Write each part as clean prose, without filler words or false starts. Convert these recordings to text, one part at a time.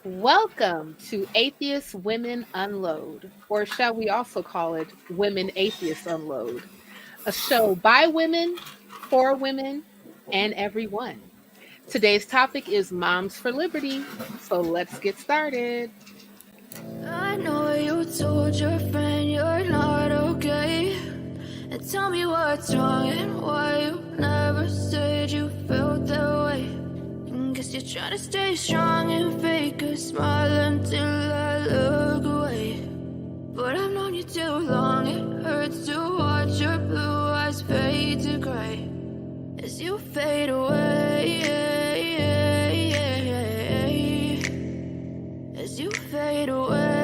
Welcome to Atheist Women Unload, or shall we also call it Women Atheists Unload, a show by women, for women, and everyone. Today's topic is Moms for Liberty, so let's get started. I know you told your friend you're not okay. And tell me what's wrong and why you never said you felt that way. And guess you're trying to stay strong and fake a smile until I look away. But I've known you too long, it hurts to watch your blue eyes fade to gray as you fade away. As you fade away.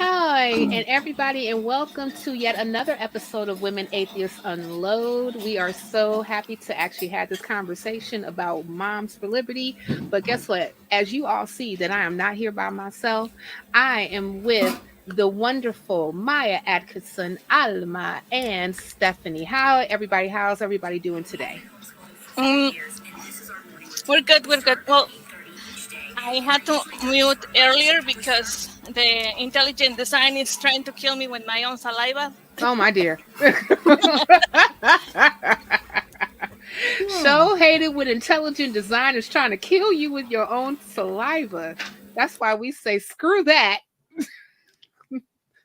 Hi, and everybody, and welcome to yet another episode of Women Atheists Unload. We are so happy to actually have this conversation about Moms for Liberty. But guess what? As you all see, that I am not here by myself. I am with the wonderful Maya Adkisson, Alma, and Stephanie. How's everybody doing today? Mm, we're good, we're good. Well, I had to mute earlier because the intelligent design is trying to kill me with my own saliva. Oh my dear. So hated when intelligent designers trying to kill you with your own saliva. That's why we say screw that.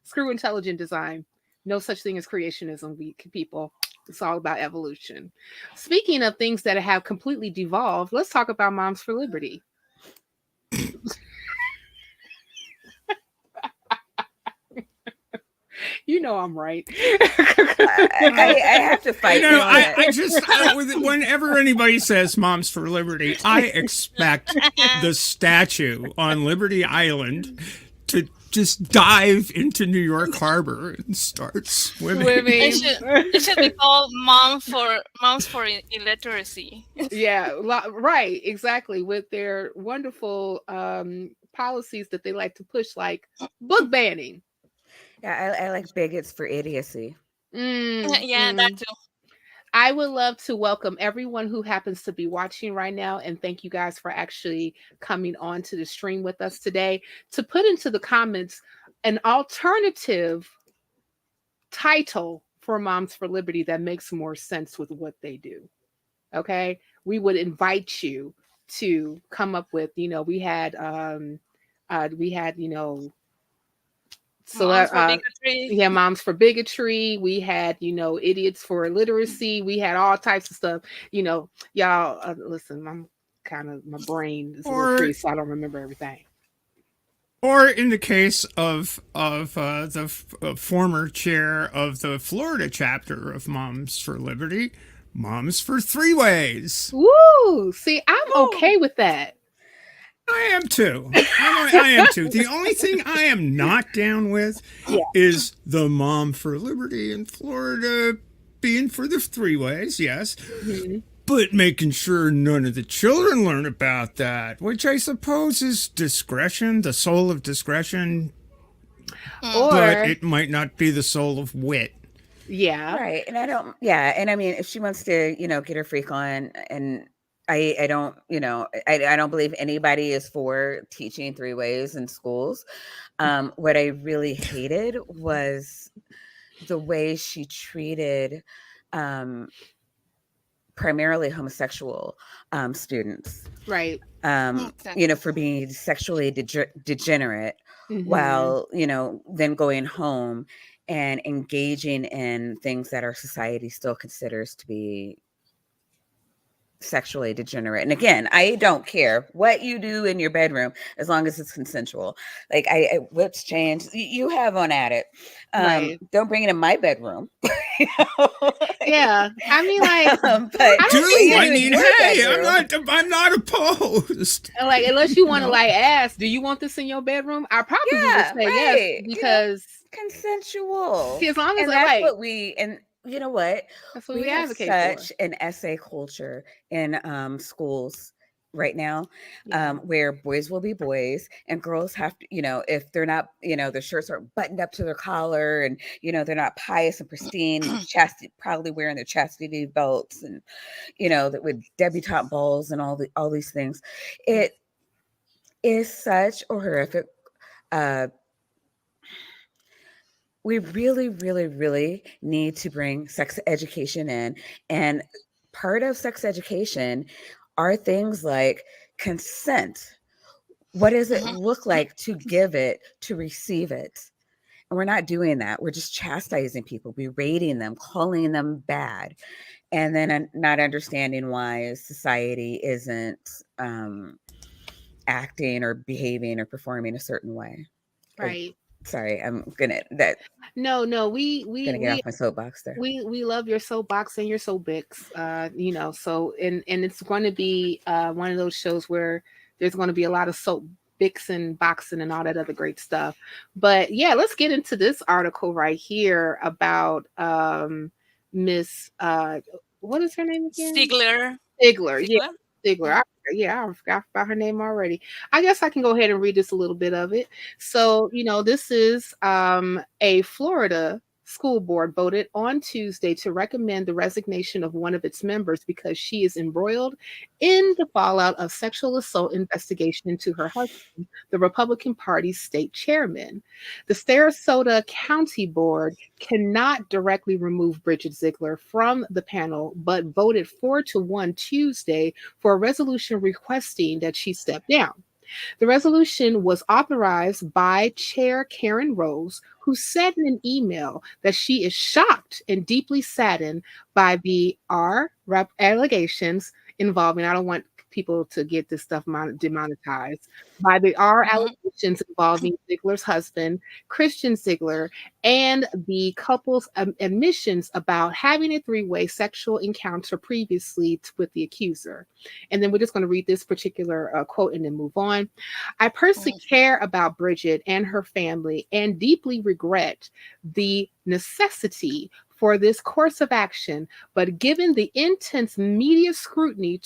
Screw intelligent design. No such thing as creationism, people. It's all about evolution. Speaking of things that have completely devolved, let's talk about Moms for Liberty. You know I'm right. I have to fight. Whenever anybody says "Moms for Liberty," I expect the statue on Liberty Island to just dive into New York Harbor and start swimming. It should be called Moms for Illiteracy. Yeah, right, exactly. With their wonderful policies that they like to push, like book banning. Yeah, I like bigots for idiocy. That too. I would love to welcome everyone who happens to be watching right now, and thank you guys for actually coming on to the stream with us today to put into the comments an alternative title for Moms for Liberty that makes more sense with what they do. Okay, we would invite you to come up with, we had so Moms for bigotry. yeah, Moms for Bigotry. We had, Idiots for Illiteracy. We had all types of stuff. Y'all listen. I'm my brain is a little free, so I don't remember everything. Or in the case of the former chair of the Florida chapter of Moms for Liberty, Moms for Three Ways. Woo! See, I'm okay with that. I am too. I am too. The only thing I am not down with is the Mom for Liberty in Florida being for the three ways, yes. Mm-hmm. But making sure none of the children learn about that, which I suppose is discretion, the soul of discretion. But it might not be the soul of wit. Yeah. Right. And I mean, if she wants to, get her freak on, and I don't, I don't believe anybody is for teaching three ways in schools. What I really hated was the way she treated primarily homosexual students. Right. For being sexually degenerate, mm-hmm. while, then going home and engaging in things that our society still considers to be sexually degenerate. And again, I don't care what you do in your bedroom as long as it's consensual. Like whips change you have on at it. Right. Don't bring it in my bedroom. Yeah, I mean, like, I'm not opposed. Like, unless you want to ask, do you want this in your bedroom? I probably would say yes, because consensual. See, as long as that's what you know what? That's what we have advocate such for. An essay culture in schools right now, Yeah. where boys will be boys and girls have to, if they're not, their shirts are buttoned up to their collar, and, they're not pious and pristine, chastity, probably wearing their chastity belts, and, that with debutante balls and all these things. It is such a horrific, we really, really, really need to bring sex education in. And part of sex education are things like consent. What does it Mhm. look like to give it, to receive it? And we're not doing that. We're just chastising people, berating them, calling them bad, and then not understanding why society isn't acting or behaving or performing a certain way. Right. Sorry, No, gonna get off my soapbox there. we love your soapbox and your soapbox. So and it's going to be one of those shows where there's going to be a lot of soap and boxing and all that other great stuff. But yeah, let's get into this article right here about Miss what is her name again? Stigler. Stigler. Yeah, Stigler. Stigler. I forgot about her name already. I guess I can go ahead and read just a little bit of it. So, this is a Florida school board voted on Tuesday to recommend the resignation of one of its members because she is embroiled in the fallout of sexual assault investigation into her husband, the Republican Party's state chairman. The Sarasota County Board cannot directly remove Bridget Ziegler from the panel, but voted 4-1 Tuesday for a resolution requesting that she step down. The resolution was authorized by Chair Karen Rose, who said in an email that she is shocked and deeply saddened by the allegations involving, I don't want people to get this stuff demonetized, by the allegations involving Ziegler's husband, Christian Ziegler, and the couple's admissions about having a three-way sexual encounter previously with the accuser. And then we're just going to read this particular quote and then move on. I personally care about Bridget and her family and deeply regret the necessity for this course of action, but given the intense media scrutiny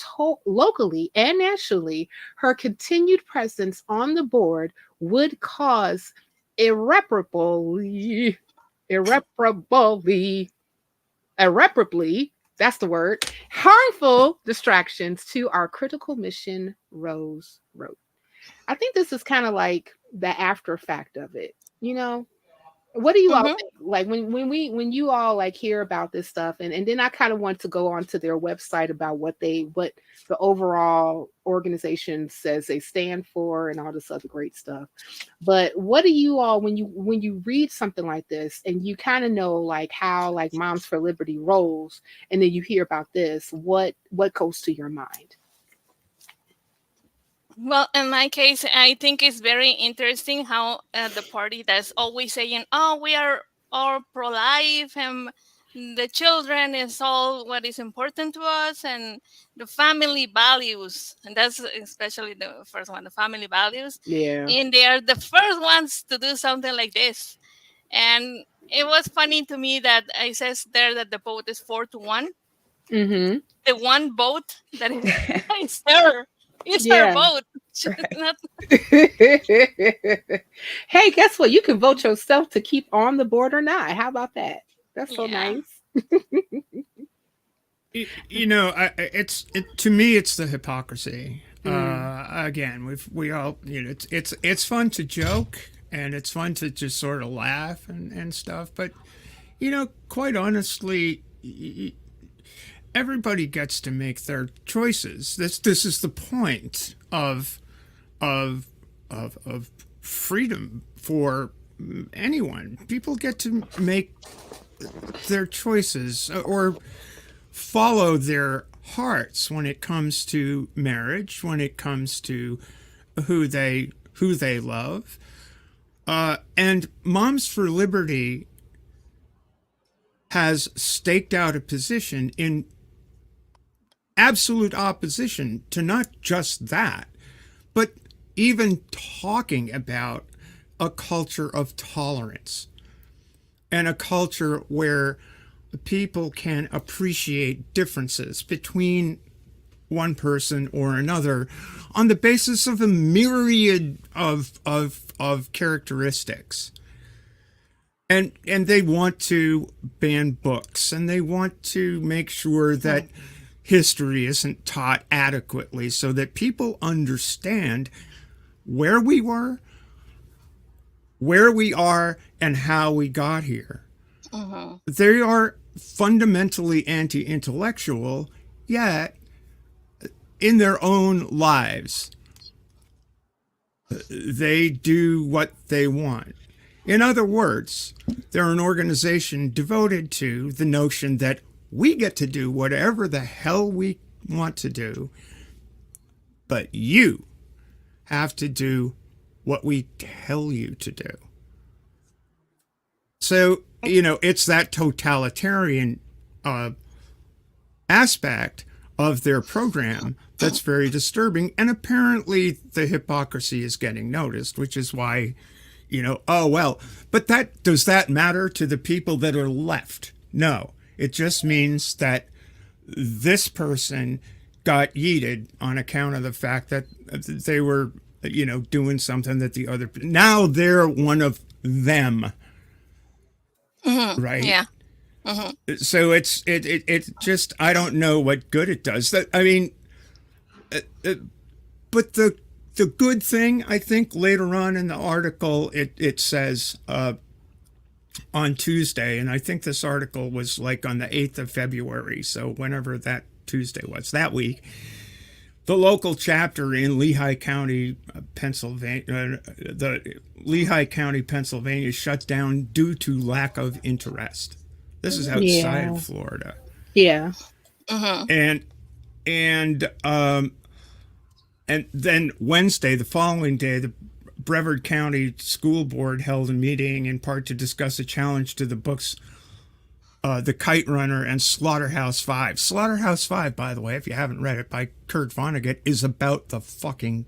locally and nationally, her continued presence on the board would cause irreparably, that's the word, harmful distractions to our critical mission, Rose wrote. I think this is kind of like the after fact of it, What do you all think? Like when you all like hear about this stuff, and then I kind of want to go on to their website about what the overall organization says they stand for and all this other great stuff. But what do you all when you read something like this and you kind of know like how like Moms for Liberty rolls, and then you hear about this, what goes to your mind? Well, in my case, I think it's very interesting how the party that's always saying, "Oh, we are all pro-life and the children is all what is important to us, and the family values," and that's especially the first one, the family values. Yeah. And they are the first ones to do something like this. And it was funny to me that it says there that the vote is 4-1. Mm-hmm. The one vote that is there. It's her vote. Hey, guess what? You can vote yourself to keep on the board or not. How about that? That's so nice. To me, it's the hypocrisy. Again, we all, it's fun to joke and it's fun to just sort of laugh and stuff, but quite honestly, everybody gets to make their choices. This is the point of freedom for anyone. People get to make their choices or follow their hearts when it comes to marriage, when it comes to who they love. And Moms for Liberty has staked out a position in absolute opposition to not just that, but even talking about a culture of tolerance and a culture where people can appreciate differences between one person or another on the basis of a myriad of characteristics. And they want to ban books, and they want to make sure that history isn't taught adequately so that people understand where we were, where we are, and how we got here. They are fundamentally anti-intellectual, yet in their own lives, they do what they want. In other words, they're an organization devoted to the notion that we get to do whatever the hell we want to do, but you have to do what we tell you to do. So, it's that totalitarian aspect of their program that's very disturbing. And apparently the hypocrisy is getting noticed, which is why, but does that matter to the people that are left? No, it just means that this person got yeeted on account of the fact that they were, doing something that the other, now they're one of them. Right? Yeah. So it's just, I don't know what good it does. I mean, but the good thing, I think later on in the article, it says on Tuesday, and I think this article was like on the 8th of February, so whenever that Tuesday was, that week, the local chapter in Lehigh County, Pennsylvania, shut down due to lack of interest. This is outside of Florida. Yeah. And then Wednesday, the following day, the Brevard County School Board held a meeting in part to discuss a challenge to the books The Kite Runner and Slaughterhouse-Five. Slaughterhouse-Five, by the way, if you haven't read it, by Kurt Vonnegut, is about the fucking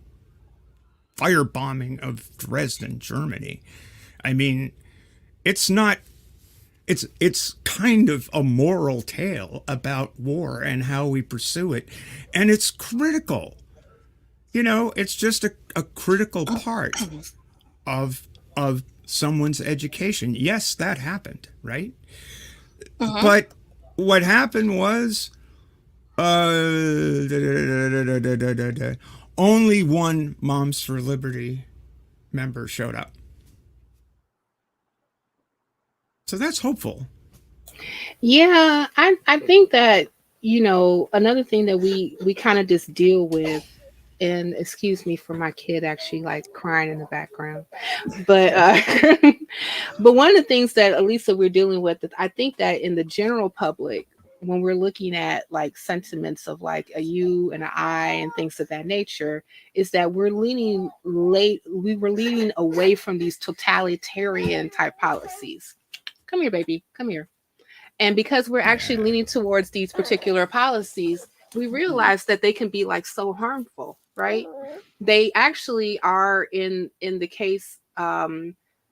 firebombing of Dresden, Germany. I mean, it's kind of a moral tale about war and how we pursue it. And it's critical. It's just a critical part of someone's education. Yes, that happened, right? But what happened was only one Moms for Liberty member showed up. So that's hopeful. Yeah, I think that, another thing that we kind of just deal with, and excuse me for my kid actually like crying in the background, but but one of the things that at least that we're dealing with, I think that in the general public, when we're looking at like sentiments of like a you and an I and things of that nature, is that we were leaning away from these totalitarian type policies. Come here, baby, come here. And because we're actually leaning towards these particular policies, we realize that they can be like so harmful, right? They actually are in the case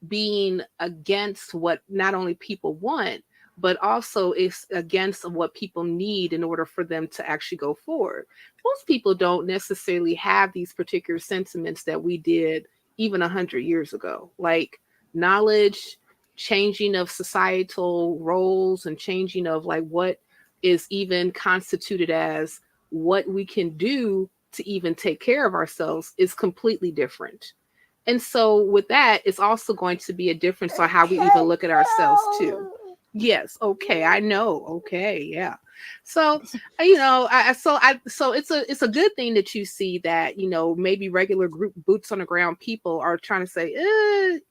being against what not only people want, but also is against what people need in order for them to actually go forward. Most people don't necessarily have these particular sentiments that we did even 100 years ago, like knowledge, changing of societal roles, and changing of like what is even constituted as what we can do to even take care of ourselves is completely different. And so with that, it's also going to be a difference on how we even look at ourselves too. Yes. Okay. I know. Okay. Yeah. So, so it's a good thing that you see that, maybe regular group boots on the ground people are trying to say,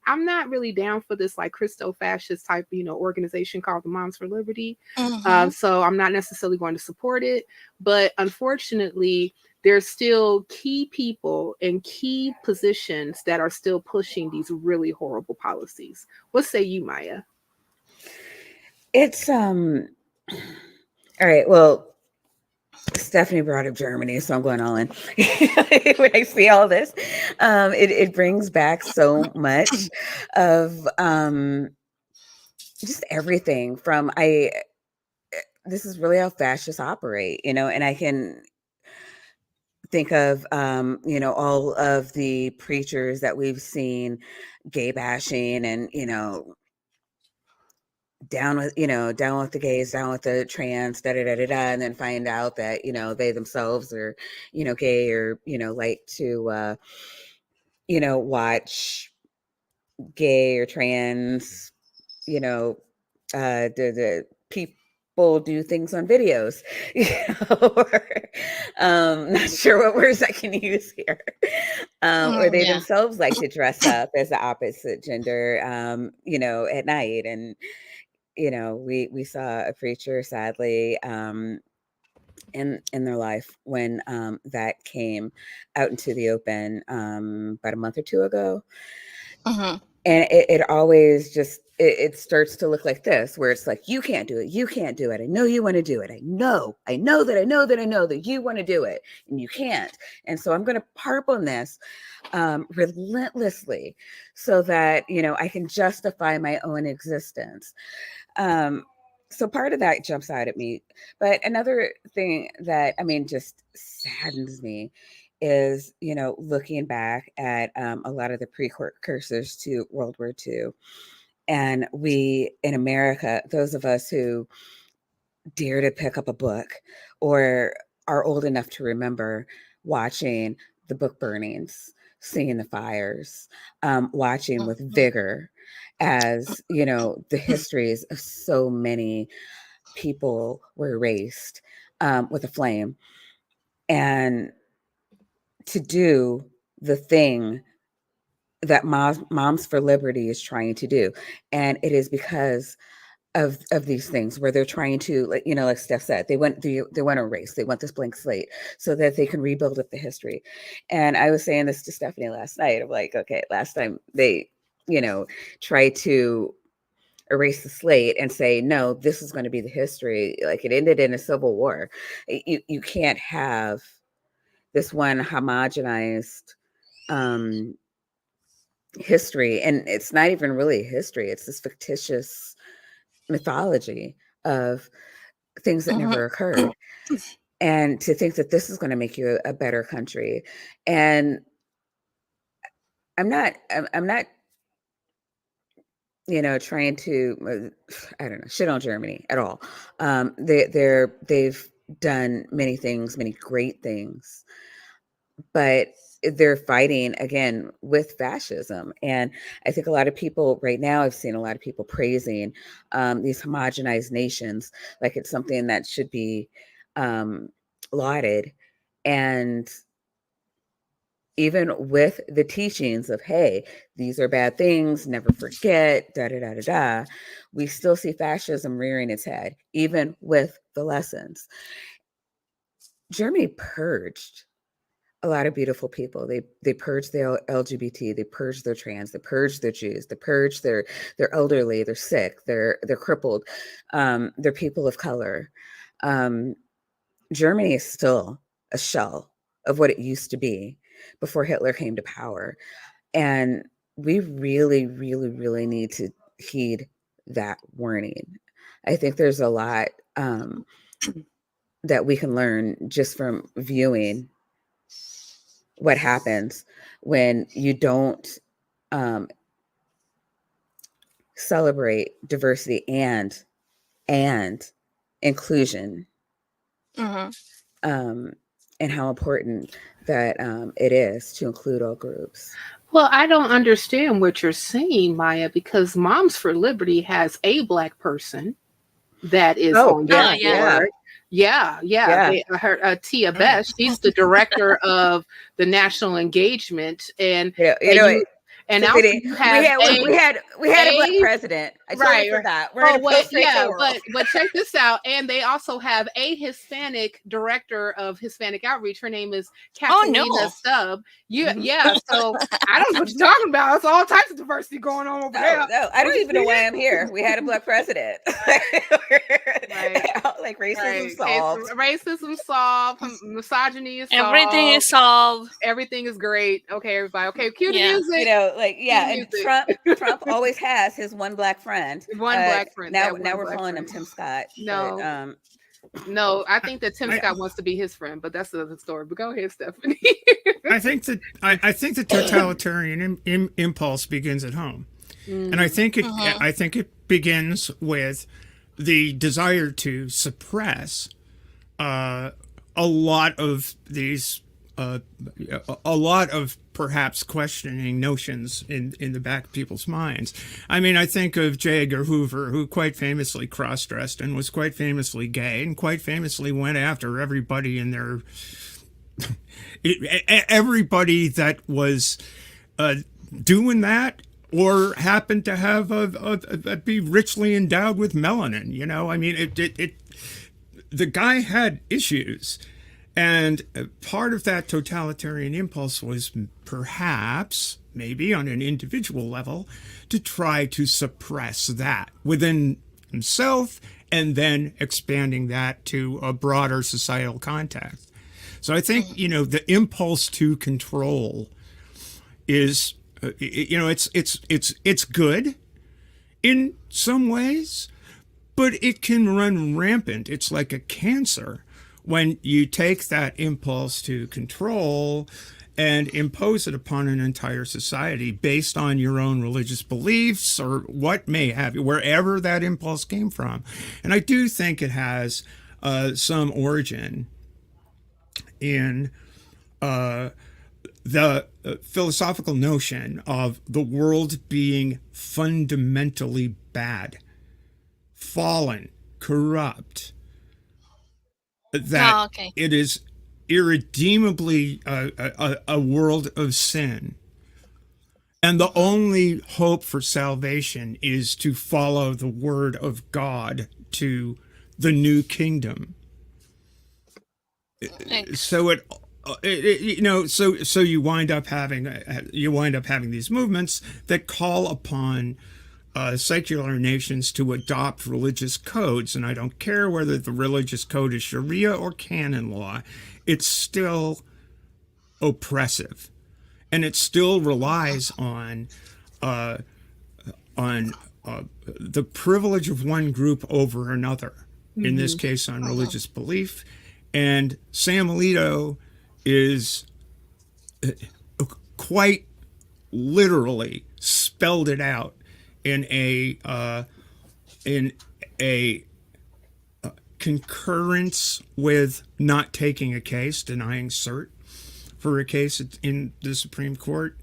I'm not really down for this like Christo-fascist type, organization called the Moms for Liberty. So I'm not necessarily going to support it. But unfortunately, there's still key people in key positions that are still pushing these really horrible policies. What say you, Maya? It's all right. Well, Stephanie brought up Germany, so I'm going all in. When I see all this, it brings back so much of just everything from this is really how fascists operate, and think of, all of the preachers that we've seen gay bashing and, down with the gays, down with the trans, da da da da da, and then find out that they themselves are gay, or like to watch gay or trans the people do things on videos, or not sure what words I can use here, or they Yeah. themselves like to dress up as the opposite gender, at night. And we saw a preacher, sadly, in their life when that came out into the open about a month or two ago. Mhm. And it always just it starts to look like this, where it's like, you can't do it, you can't do it, I know you want to do it, I know that you want to do it, and you can't. And so I'm going to harp on this relentlessly, so that I can justify my own existence. So part of that jumps out at me. But another thing that, just saddens me is, looking back at a lot of the precursors to World War II. And we in America, those of us who dare to pick up a book or are old enough to remember watching the book burnings, seeing the fires, watching with vigor as, the histories of so many people were erased with a flame. And to do the thing that Moms for Liberty is trying to do. And it is because of these things, where they're trying to, like Steph said, they want to erase, they want this blank slate so that they can rebuild up the history. And I was saying this to Stephanie last night. I'm like, okay, last time they, tried to erase the slate and say, no, this is going to be the history. Like, it ended in a civil war. You can't have this one homogenized history. And it's not even really history. It's this fictitious mythology of things that never occurred. And to think that this is going to make you a better country. And I'm not trying to, I don't know, shit on Germany at all. They've done many things, many great things, but they're fighting again with fascism. And I think a lot of people right now, I've seen a lot of people praising these homogenized nations like it's something that should be lauded. And even with the teachings of, hey, these are bad things, never forget, da da da da da, we still see fascism rearing its head, even with the lessons. Germany purged a lot of beautiful people. They purged the LGBT, they purged their trans, they purged their Jews, they purged their elderly, they're sick, they're crippled, they're people of color. Germany is still a shell of what it used to be before Hitler came to power. And we really, really, really need to heed that warning. I think there's a lot that we can learn just from viewing what happens when you don't celebrate diversity and inclusion, and how important that it is to include all groups. Well, I don't understand what you're saying, Maya, because Moms for Liberty has a Black person that is on the board. Yeah. They, her Tia Best, she's the director of the national engagement, and and also you have we had a Black president. I totally forgot. But check this out. And they also have a Hispanic director of Hispanic outreach. Her name is Catalina Stubb. So I don't know what you're talking about. It's all types of diversity going on over there. No, I don't even know why I'm here. We had a Black president. Like racism solved. Racism solved. Misogyny is solved. Everything is solved. Everything is great. Okay, everybody. Okay, cue the music. And Trump always has his one Black friend. Black friend. Now we're calling him Tim Scott. No. But, No, I think that Tim I, Scott wants to be his friend, but that's another story. But go ahead, Stephanie. I think the totalitarian impulse begins at home, and I think it begins with the desire to suppress a lot of these a lot of perhaps questioning notions in the back of people's minds. I mean, I think of J. Edgar Hoover, who quite famously cross-dressed and was quite famously gay and quite famously went after everybody in their everybody that was doing that or happened to have be richly endowed with melanin. You know, I mean, the guy had issues. And part of that totalitarian impulse was perhaps, maybe on an individual level, to try to suppress that within himself and then expanding that to a broader societal context. So I think, you know, the impulse to control is, you know, it's good in some ways, but it can run rampant. It's like a cancer when you take that impulse to control and impose it upon an entire society based on your own religious beliefs or what may have you, wherever that impulse came from. And I do think it has some origin in the philosophical notion of the world being fundamentally bad, fallen, corrupt, that it is irredeemably a world of sin. And the only hope for salvation is to follow the word of God to the new kingdom. So you know, so you wind up having these movements that call upon secular nations to adopt religious codes, and I don't care whether the religious code is Sharia or canon law, it's still oppressive, and it still relies on the privilege of one group over another. In this case, on religious belief, and Sam Alito is quite literally spelled it out in a concurrence with not taking a case, denying cert for a case in the Supreme Court,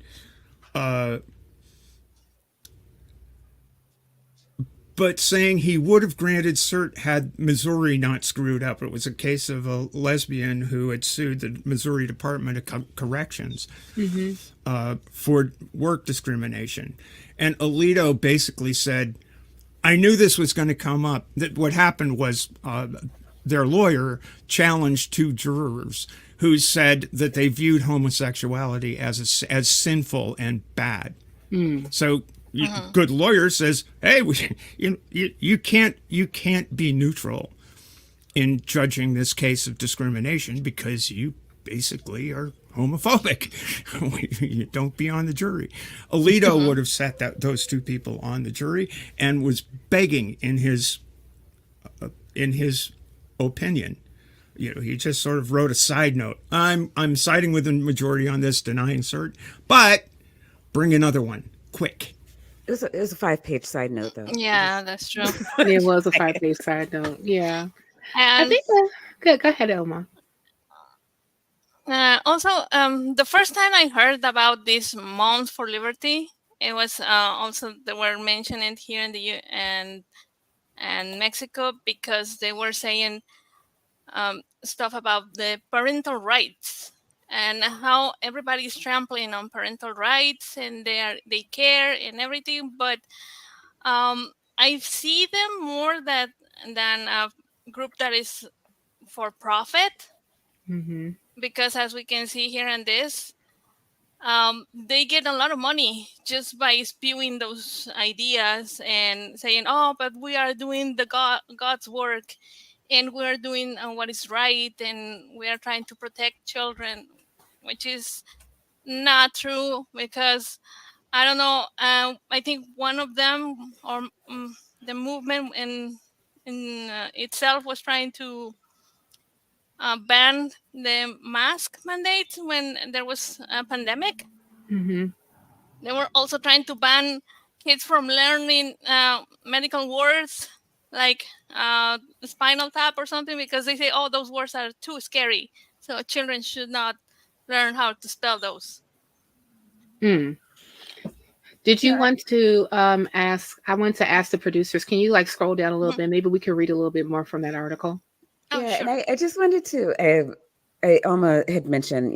but saying he would have granted cert had Missouri not screwed up. It was a case of a lesbian who had sued the Missouri Department of Corrections for work discrimination. And Alito basically said, I knew this was going to come up. That what happened was their lawyer challenged two jurors who said that they viewed homosexuality as sinful and bad. So good lawyer says, hey, you can't be neutral in judging this case of discrimination because you basically are homophobic. You don't be on the jury. Alito would have set those two people on the jury and was begging in his opinion. You know, he just sort of wrote a side note. I'm siding with the majority on this, denying cert, but bring another one quick. It was a 5-page side note, though. Yeah, that's true. It was a 5-page side note. Yeah. And I think good. Go ahead, Elma. also, the first time I heard about these Moms for Liberty, it was also they were mentioning here in the and Mexico, because they were saying stuff about the parental rights and how everybody's trampling on parental rights and they care and everything, but I see them more than a group that is for profit, because as we can see here in this, they get a lot of money just by spewing those ideas and saying, oh, but we are doing God's work and we're doing what is right and we are trying to protect children, which is not true, because I don't know, I think one of them or the movement itself was trying to ban the mask mandate when there was a pandemic. Mm-hmm. They were also trying to ban kids from learning medical words like spinal tap or something, because they say, oh, those words are too scary. So children should not learn how to spell those. Mm. Did you Yeah. want to ask? I want to ask the producers. Can you like scroll down a little Mhm. bit? Maybe we could read a little bit more from that article. Oh, Yeah, and sure. I just wanted to. Alma had mentioned,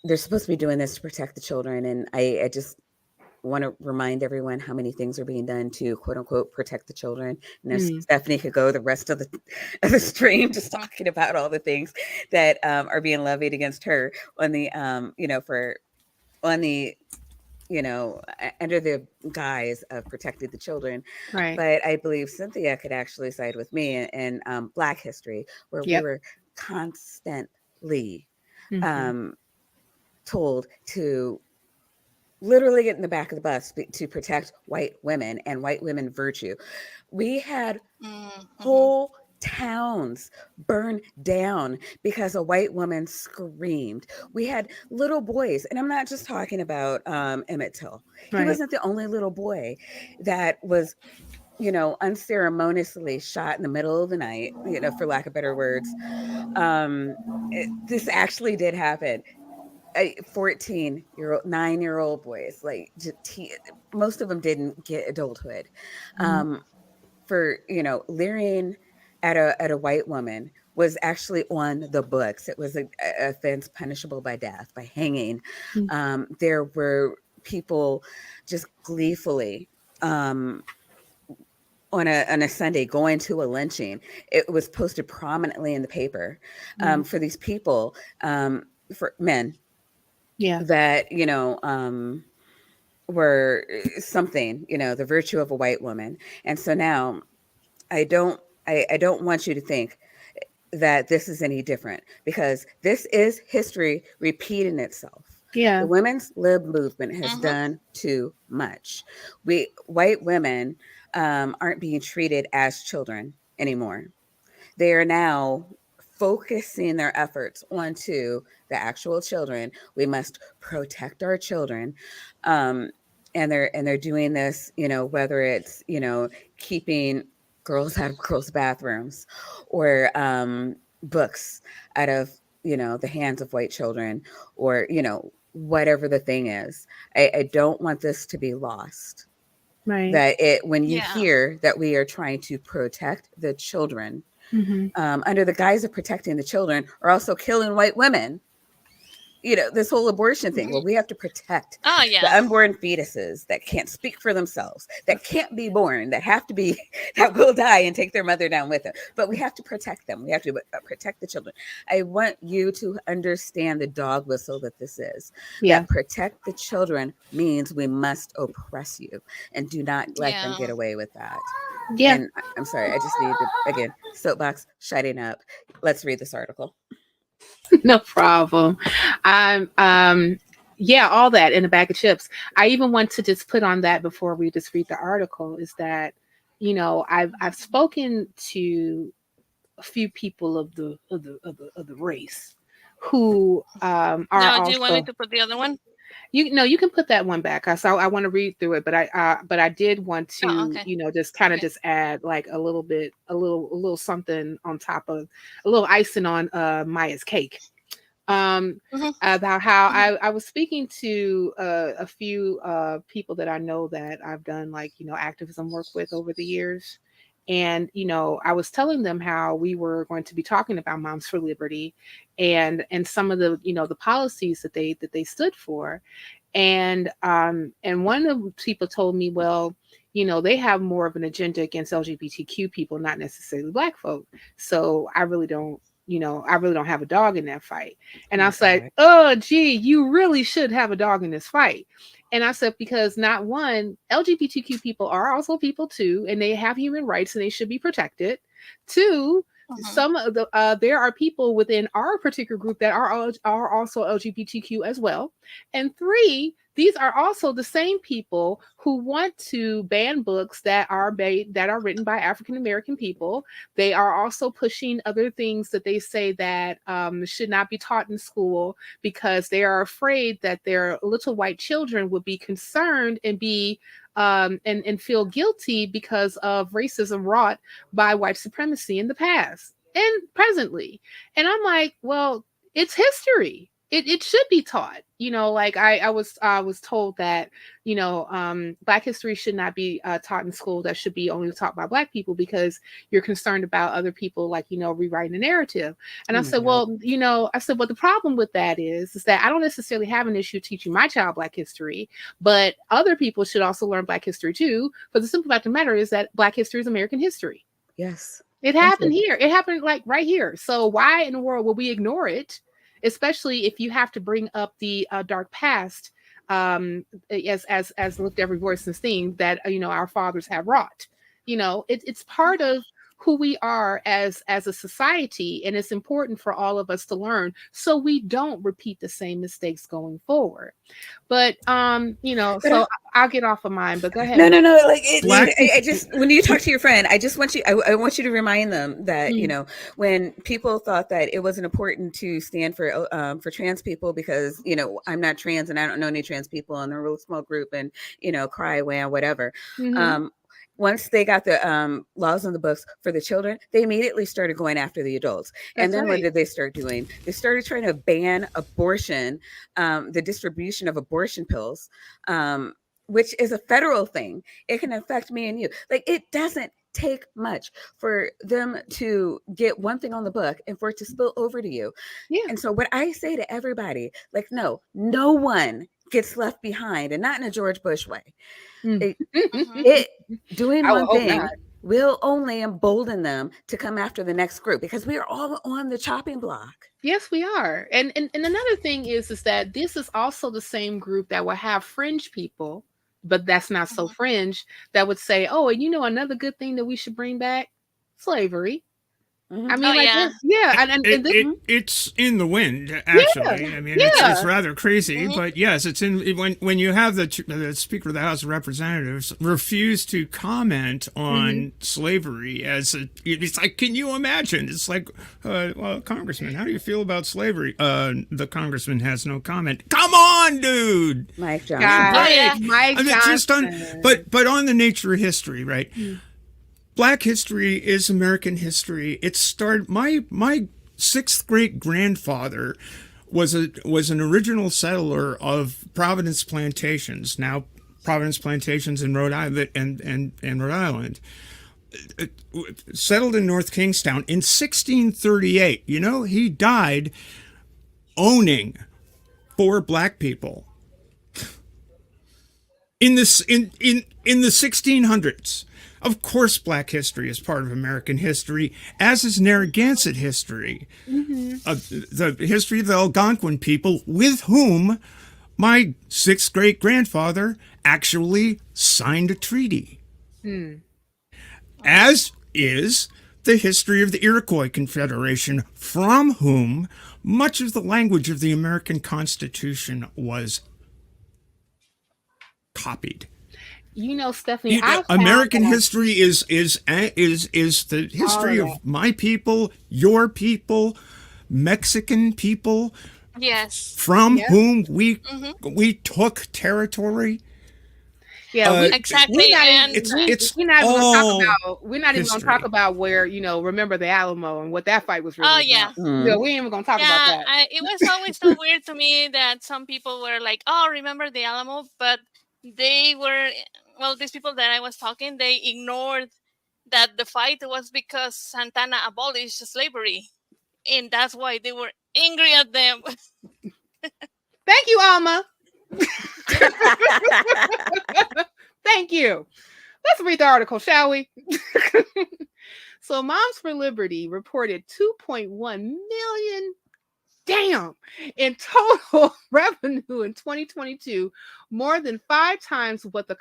they're supposed to be doing this to protect the children, and I just want to remind everyone how many things are being done to quote unquote protect the children. Mm. Stephanie could go the rest of the stream just talking about all the things that are being levied against her on the on the under the guise of protecting the children. Right. But I believe Cynthia could actually side with me in Black history, where we Yep. were constantly Mm-hmm. told to literally get in the back of the bus to protect white women and white women virtue. We had Mm-hmm. whole towns burned down because a white woman screamed. We had little boys, and I'm not just talking about Emmett Till. He Right. wasn't the only little boy that was, unceremoniously shot in the middle of the night, for lack of better words. This actually did happen. 14-year-old, 9-year-old boys, like most of them didn't get adulthood, Mm-hmm. for leering at a white woman was actually on the books. It was a offense punishable by death, by hanging. There were people just gleefully on a Sunday going to a lynching. It was posted prominently in the paper for these people, for men Yeah. that were something, the virtue of a white woman. And so now I don't want you to think that this is any different, because this is history repeating itself. Yeah. The women's lib movement has Mm-hmm. done too much. White women aren't being treated as children anymore. They are now focusing their efforts onto the actual children. We must protect our children. And they're doing this, whether it's, keeping girls out of girls' bathrooms, or books out of, the hands of white children, or, whatever the thing is. I don't want this to be lost. Right. That when you Yeah. hear that we are trying to protect the children, Mm-hmm. under the guise of protecting the children, are also killing white women. This whole abortion thing, where we have to protect Oh, the yeah. unborn fetuses that can't speak for themselves, that can't be born, that have to be, that will die and take their mother down with them. But we have to protect them. We have to protect the children. I want you to understand the dog whistle that this is. Yeah. That protect the children means we must oppress you, and do not let them Yeah. get away with that. Yeah. And I'm sorry, I just need to, again, soapbox shutting up. Let's read this article. No problem. Yeah, all that in a bag of chips. I even want to just put on that before we just read the article, is that, I've spoken to a few people of the race who are Now, do you want me also. to put the other one? You can put that one back. So I want to read through it, but I did want Oh, to, okay. just kind of Okay. just add like a little something on top of, a little icing on Maya's cake. Mm-hmm. About how Mm-hmm. I was speaking to a few people that I know that I've done like, activism work with over the years. And, I was telling them how we were going to be talking about Moms for Liberty, and some of the, the policies that they stood for. And one of the people told me, well, they have more of an agenda against LGBTQ people, not necessarily Black folk. So I really don't have a dog in that fight. And Oh I my said, God. oh, gee, you really should have a dog in this fight. And I said, because not one, LGBTQ people are also people too, and they have human rights and they should be protected. Two, Mm-hmm. some of the there are people within our particular group that are also LGBTQ as well. And three, these are also the same people who want to ban books that are written by African American people. They are also pushing other things that they say that should not be taught in school because they are afraid that their little white children would be concerned and be and feel guilty because of racism wrought by white supremacy in the past and presently. And I'm like, well, it's history. It should be taught. Like I was told that, Black history should not be taught in school. That should be only taught by Black people because you're concerned about other people, like, rewriting the narrative. And I said, well, the problem with that is that I don't necessarily have an issue teaching my child Black history, but other people should also learn Black history too. But the simple fact of the matter is that Black history is American history. Yes. It happened here. It happened like right here. So why in the world will we ignore it? Especially if you have to bring up the dark past, as lift every voice and thing that our fathers have wrought. It's part of who we are as a society, and it's important for all of us to learn so we don't repeat the same mistakes going forward. But so I'll get off of mine. But go ahead. No. Like I just, when you talk to your friend, I just want you. I want you to remind them that when people thought that it wasn't important to stand for trans people because I'm not trans and I don't know any trans people and they're a real small group and cry wham whatever. Mm-hmm. Once they got the laws on the books for the children, they immediately started going after the adults. And then what did they start doing? They started trying to ban abortion, the distribution of abortion pills, which is a federal thing. It can affect me and you. Like, it doesn't take much for them to get one thing on the book and for it to spill over to you. Yeah. And so what I say to everybody, like, no one gets left behind, and not in a George Bush way. It doing one thing will only embolden them to come after the next group because we are all on the chopping block. Yes, we are. And another thing is that this is also the same group that will have fringe people, but that's not so fringe, that would say, oh, and another good thing that we should bring back, slavery. I mean, it's in the wind, actually. I mean, it's rather crazy, but yes, it's in when you have the Speaker of the House of Representatives refuse to comment on slavery it's like, can you imagine? It's like, well, Congressman, how do you feel about slavery? The Congressman has no comment. Come on, dude. Mike Johnson. Mike Johnson. But on the nature of history, right? Black history is American history. It started. My sixth great grandfather was an original settler of Providence Plantations, now Providence Plantations in Rhode Island and Rhode Island. Settled in North Kingstown in 1638. He died owning 4 black people in the 1600s. Of course, Black history is part of American history, as is Narragansett history. The history of the Algonquin people, with whom my 6th great grandfather actually signed a treaty. As is the history of the Iroquois Confederation, from whom much of the language of the American Constitution was copied. Stephanie, American history is the history of my people, your people, Mexican people, from whom we took territory. Yeah, exactly. We're not even going to talk about where remember the Alamo and what that fight was really about. We ain't even going to talk about that. It was always so weird to me that some people were like, "Oh, remember the Alamo," but they were. Well, these people that I was talking, they ignored that the fight was because Santana abolished slavery. And that's why they were angry at them. Thank you, Alma. Thank you. Let's read the article, shall we? So Moms for Liberty reported 2.1 million in total revenue in 2022, more than 5 times what the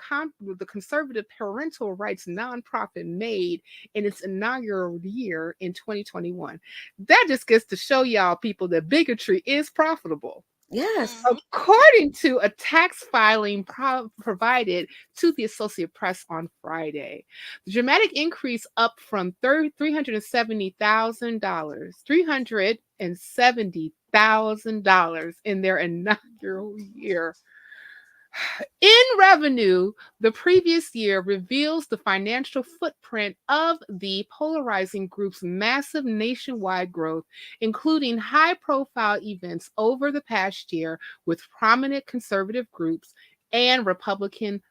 conservative parental rights nonprofit made in its inaugural year in 2021. That just gets to show y'all, people, that bigotry is profitable. Yes. according to a tax filing provided to the Associated Press on Friday. The dramatic increase up from $370,000 in their inaugural year. In revenue, the previous year reveals the financial footprint of the polarizing group's massive nationwide growth, including high-profile events over the past year with prominent conservative groups and Republican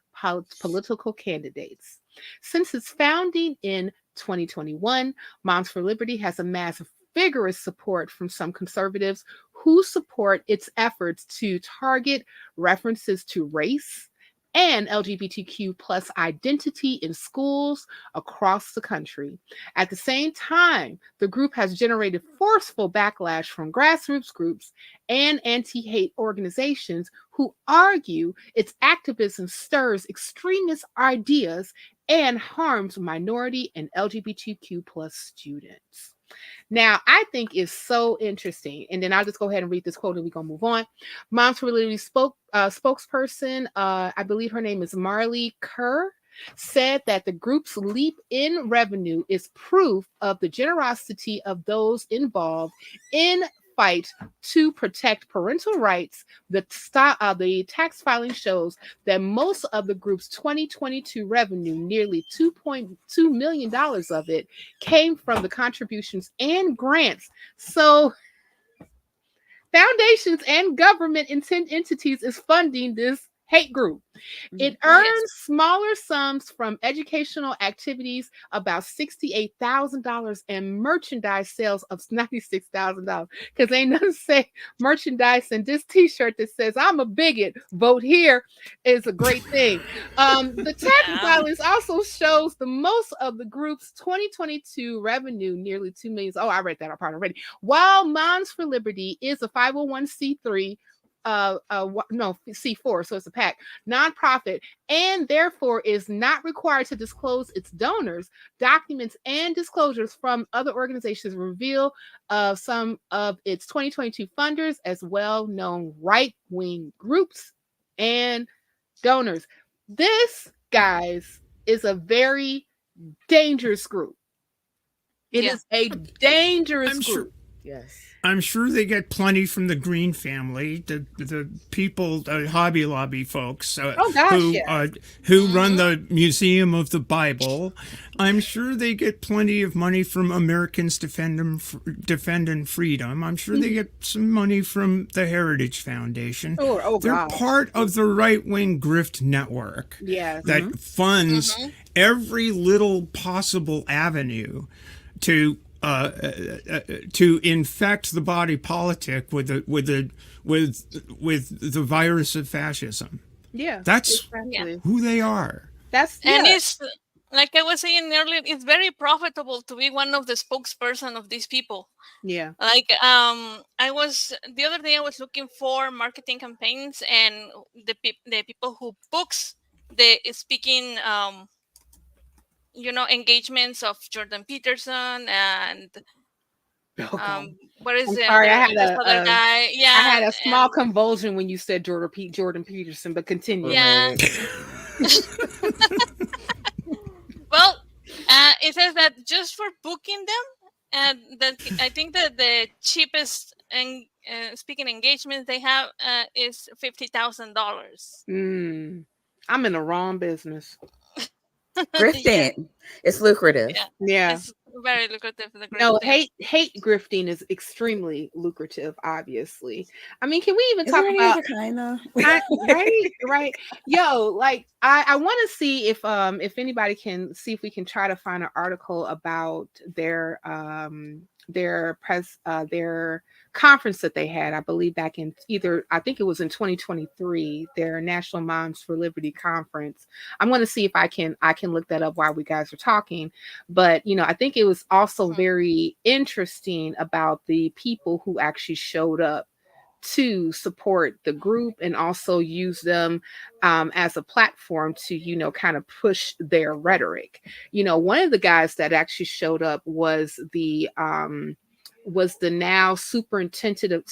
political candidates. Since its founding in 2021, Moms for Liberty has amassed vigorous support from some conservatives who support its efforts to target references to race and LGBTQ plus identity in schools across the country. At the same time, the group has generated forceful backlash from grassroots groups and anti-hate organizations who argue its activism stirs extremist ideas and harms minority and LGBTQ plus students. Now, I think it's so interesting. And then I'll just go ahead and read this quote and we're going to move on. Moms for Liberty spokesperson, I believe her name is Marley Kerr, said that the group's leap in revenue is proof of the generosity of those involved in fight to protect parental rights. The tax filing shows that most of the group's 2022 revenue, nearly $2.2 million of it, came from the contributions and grants. So foundations and government entities is funding this hate group. It earns smaller sums from educational activities, about $68,000, and merchandise sales of $96,000. Because ain't nothing say merchandise, and this T-shirt that says "I'm a bigot, vote here" is a great thing. The tax filings also shows the most of the group's 2022 revenue, nearly $2 million. Oh, I read that part already. While Moms for Liberty is a 501c3. C4, so it's a PAC, nonprofit, and therefore is not required to disclose its donors. Documents and disclosures from other organizations reveal some of its 2022 funders as well-known right-wing groups and donors. This, guys, is a very dangerous group. It is a dangerous group. Sure. Yes. I'm sure they get plenty from the Green family, the people, Hobby Lobby folks who run the Museum of the Bible. I'm sure they get plenty of money from Americans Defending Freedom. I'm sure they get some money from the Heritage Foundation. They're part of the right-wing grift network that funds every little possible avenue to infect the body politic with the virus of fascism. That's who they are. And it's like I was saying earlier, it's very profitable to be one of the spokesperson of these people. Yeah. Like the other day I was looking for marketing campaigns, and the people who books the speaking engagements of Jordan Peterson and what is it? Sorry, I had other guy. Yeah, I had a small convulsion when you said Jordan Peterson, but continue. Yeah. Well, it says that just for booking them, and that I think that the cheapest speaking engagements they have is $50,000. I'm in the wrong business. Grifting. It's lucrative. Yeah. It's very lucrative. No, hate grifting is extremely lucrative, obviously. I mean, can we even talk about other kind though? right? Yo, like I want to see if anybody can see if we can try to find an article about their conference that they had, I believe back in I think it was in 2023, their National Moms for Liberty conference. I'm going to see if I can look that up while we guys are talking. But, I think it was also very interesting about the people who actually showed up to support the group and also use them as a platform to, kind of push their rhetoric. One of the guys that actually showed up was the was the now superintendent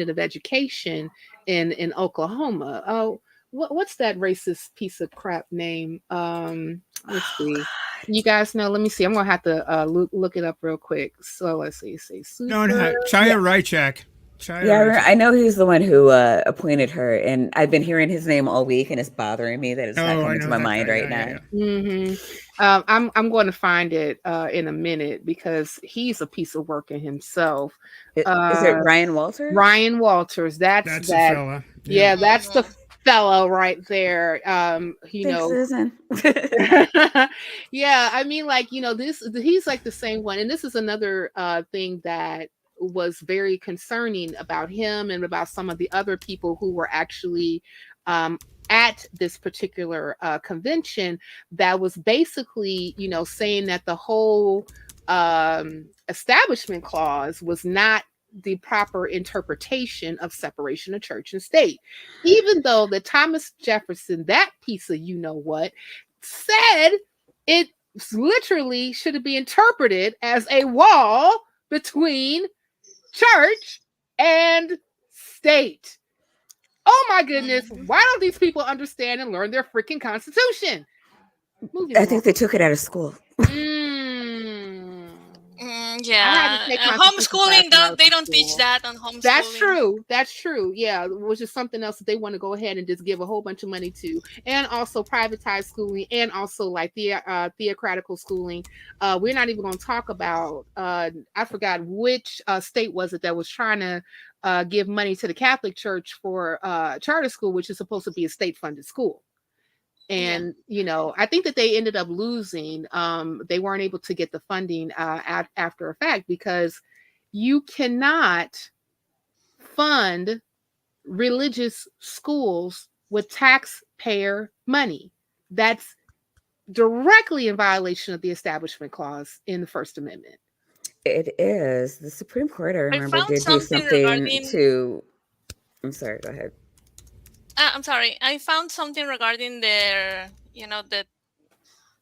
of education in Oklahoma. Oh, what's that racist piece of crap name? Let's see. You guys know? Let me see. I'm gonna have to look it up real quick. So let's see. Say No, super. Chaya Rychak. Yeah, I know he's the one who appointed her, and I've been hearing his name all week, and it's bothering me that it's not Oh, I coming to know my that mind guy. right Yeah, now. Mm-hmm. I'm going to find it in a minute because he's a piece of work in himself. Is it Ryan Walters? Ryan Walters. That's the that. fella. Yeah, that's the fellow right there. Thanks, Susan. Yeah, I mean, like, he's like the same one, and this is another thing that was very concerning about him and about some of the other people who were actually at this particular convention, that was basically, saying that the whole establishment clause was not the proper interpretation of separation of church and state, even though the Thomas Jefferson, that piece of what, said it literally should be interpreted as a wall between church and state. Oh my goodness, why don't these people understand and learn their freaking constitution? I think they took it out of school. Yeah, homeschooling, they don't teach that on homeschooling. That's true. Yeah, which is something else that they want to go ahead and just give a whole bunch of money to, and also privatized schooling, and also like theocratical schooling. We're not even going to talk about. I forgot which state was it that was trying to give money to the Catholic Church for charter school, which is supposed to be a state-funded school. And I think that they ended up losing. They weren't able to get the funding after a fact, because you cannot fund religious schools with taxpayer money. That's directly in violation of the Establishment Clause in the First Amendment. It is. The Supreme Court, I remember, did do something to. I'm sorry. Go ahead. I'm sorry. I found something regarding their, that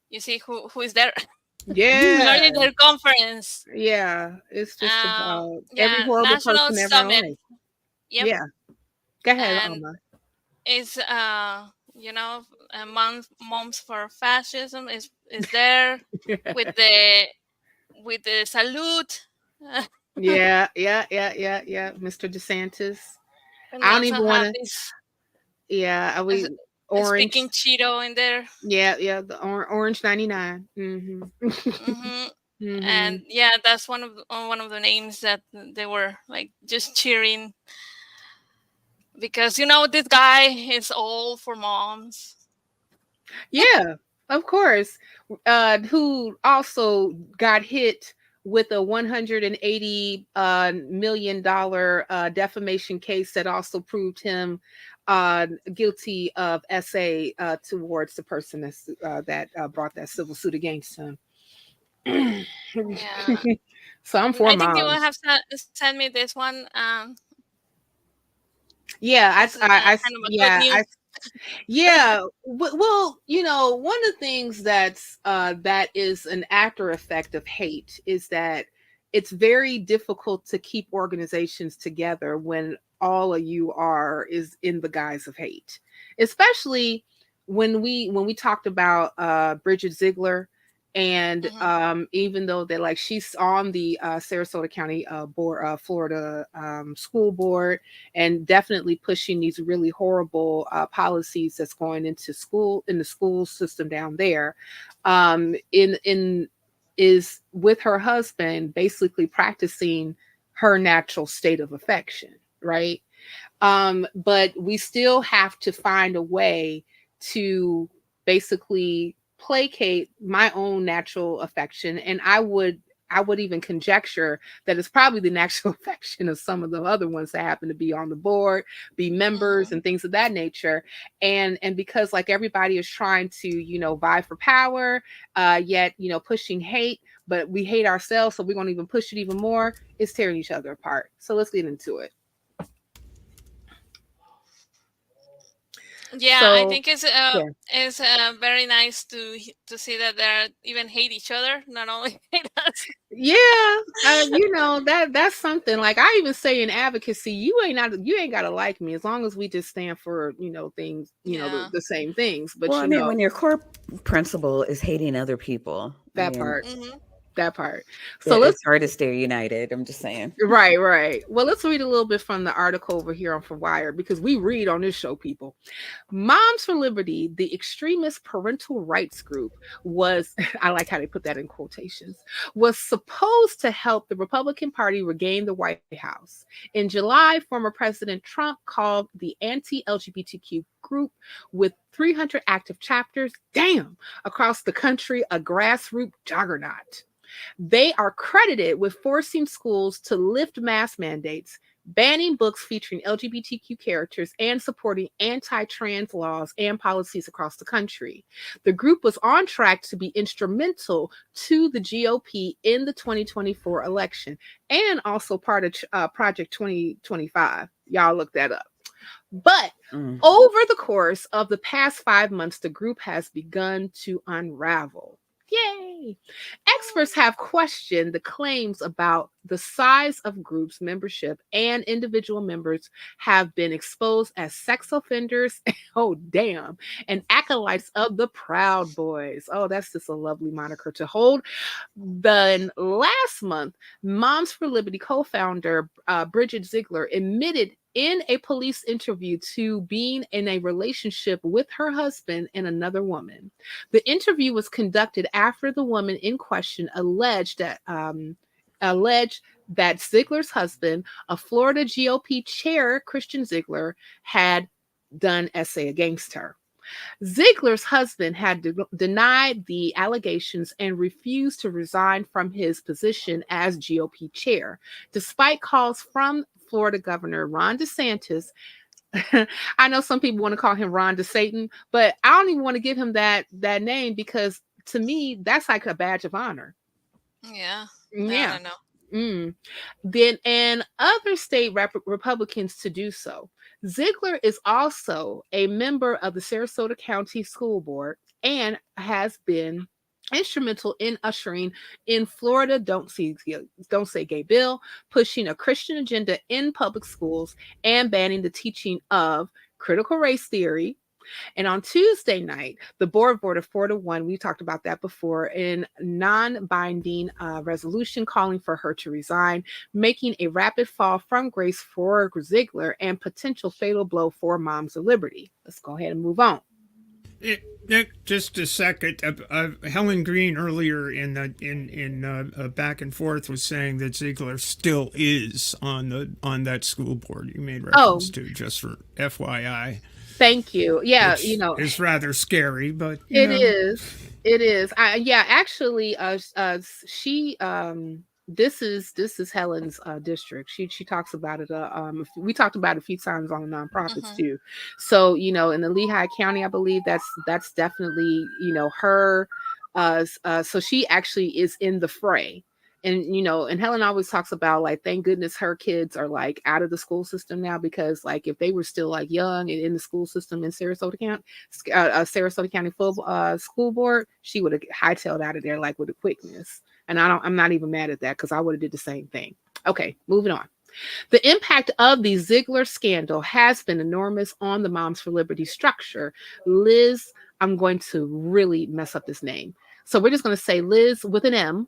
you see who is there. Yeah, regarding their conference. Yeah, it's just about every horrible National person ever Summit. life. Yep. Yeah, go ahead, and Alma. It's Moms for Fascism is there with the salute. Yeah. Mr. DeSantis. And I don't even want to. this. Yeah, are we orange? Speaking Cheeto in there. Yeah, the orange 99. And yeah, that's one of the names that they were like just cheering, because this guy is all for moms. Yeah, of course. Who also got hit with a $180 million defamation case that also proved him guilty of SA towards the person that brought that civil suit against him. Yeah. So I'm for moms. I think you will have to send me this one. Yeah, yeah. Well, one of the things that is an after effect of hate is that it's very difficult to keep organizations together when all of you is in the guise of hate. Especially when we talked about Bridget Ziegler, and even though that she's on the Sarasota County board, Florida school board, and definitely pushing these really horrible policies that's going into the school system down there, is with her husband basically practicing her natural state of affection, right? But we still have to find a way to basically placate my own natural affection, and I would even conjecture that it's probably the natural affection of some of the other ones that happen to be on the board, be members, and things of that nature. And because everybody is trying to vie for power, yet pushing hate, but we hate ourselves, so we're going to even push it even more. It's tearing each other apart. So let's get into it. Yeah, so, I think it's very nice to see that they even hate each other, not only hate us. Yeah, that's something. Like I even say in advocacy, you ain't gotta like me as long as we just stand for things, Yeah. the same things. But Well, I mean, when your core principle is hating other people, I that mean, part, Hmm. that part. So let's it's hard to stay united. I'm just saying. right, right. Well, let's read a little bit from the article over here on For Wired because we read on this show, people. Moms for Liberty, the extremist parental rights group, was, I like how they put that in quotations, was supposed to help the Republican Party regain the White House. In July, former President Trump called the anti LGBTQ group with 300 active chapters, damn, across the country, a grassroots juggernaut. They are credited with forcing schools to lift mask mandates, banning books featuring LGBTQ characters, and supporting anti trans laws and policies across the country. The group was on track to be instrumental to the GOP in the 2024 election and also part of Project 2025. Y'all look that up. But over the course of the past 5 months, the group has begun to unravel. Yay! Experts have questioned the claims about the size of groups' membership, and individual members have been exposed as sex offenders, oh damn, and acolytes of the Proud Boys. Oh, that's just a lovely moniker to hold. Then last month, Moms for Liberty co-founder Bridget Ziegler admitted in a police interview to being in a relationship with her husband and another woman. The interview was conducted after the woman in question alleged that Ziegler's husband, a Florida GOP chair, Christian Ziegler, had done essay against her. Ziegler's husband had denied the allegations and refused to resign from his position as GOP chair, despite calls from Florida Governor Ron DeSantis. I know some people want to call him Ron DeSatan, but I don't even want to give him that name because to me, that's like a badge of honor. Yeah. I Yeah. don't know. Then and other state Republicans to do so. Ziegler is also a member of the Sarasota County School Board and has been instrumental in ushering in Florida Don't Say Gay bill, pushing a Christian agenda in public schools and banning the teaching of critical race theory. And on Tuesday night, the board voted 4-1. We talked about that before in non-binding resolution calling for her to resign, making a rapid fall from grace for Ziegler and potential fatal blow for Moms of Liberty. Let's go ahead and move on. Just a second. Helen Green earlier in back and forth was saying that Ziegler still is on that school board. You made reference to, just for FYI. Thank you. Yeah, it's rather scary, but it is. It is. Actually, she this is Helen's district. She talks about it. We talked about it a few times on the nonprofits too. So in the Lehigh County, I believe that's definitely her. So she actually is in the fray. And and Helen always talks about like, thank goodness her kids are like out of the school system now, because like if they were still like young and in the school system in Sarasota County school board, she would have hightailed out of there like with a quickness. And I'm not even mad at that because I would have did the same thing. Okay, moving on. The impact of the Ziegler scandal has been enormous on the Moms for Liberty structure. Liz, I'm going to really mess up this name. So we're just going to say Liz with an M,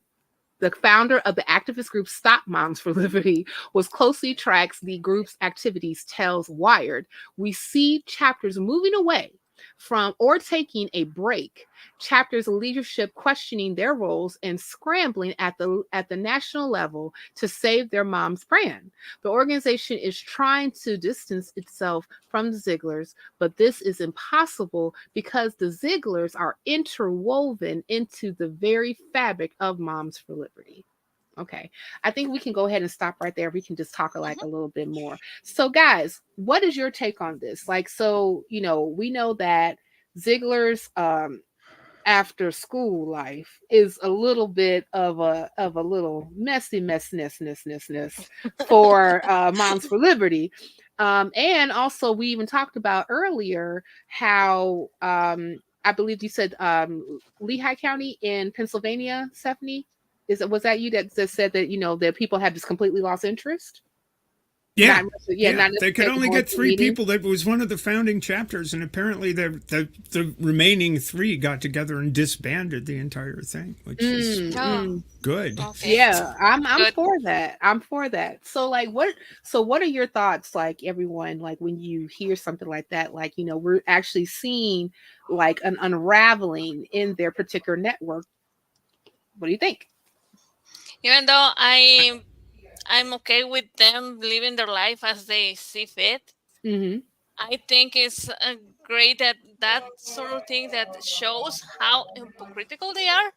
the founder of the activist group Stop Moms for Liberty, was closely tracks the group's activities, tells Wired. We see chapters moving away from or taking a break, chapters leadership questioning their roles and scrambling at the national level to save their mom's brand. The organization is trying to distance itself from the Zieglers, but this is impossible because the Zieglers are interwoven into the very fabric of Moms for Liberty. Okay, I think we can go ahead and stop right there. We can just talk like a little bit more. So guys, what is your take on this? Like, so, we know that Ziegler's after school life is a little bit of a little messiness for Moms for Liberty. And also we even talked about earlier how I believe you said Lehigh County in Pennsylvania, Stephanie. Was that you that said that, you know, that people had just completely lost interest? Yeah. Not They could necessarily only going get to 3 meetings. people. That was one of the founding chapters, and apparently the remaining 3 got together and disbanded the entire thing, which is Oh, good. okay. Yeah, I'm Good. for that. I'm for that. So like what are your thoughts, like, everyone, like, when you hear something like that, like, you know, we're actually seeing like an unraveling in their particular network. What do you think? Even though I'm okay with them living their life as they see fit, Mhm. I think it's great that that sort of thing that shows how hypocritical they are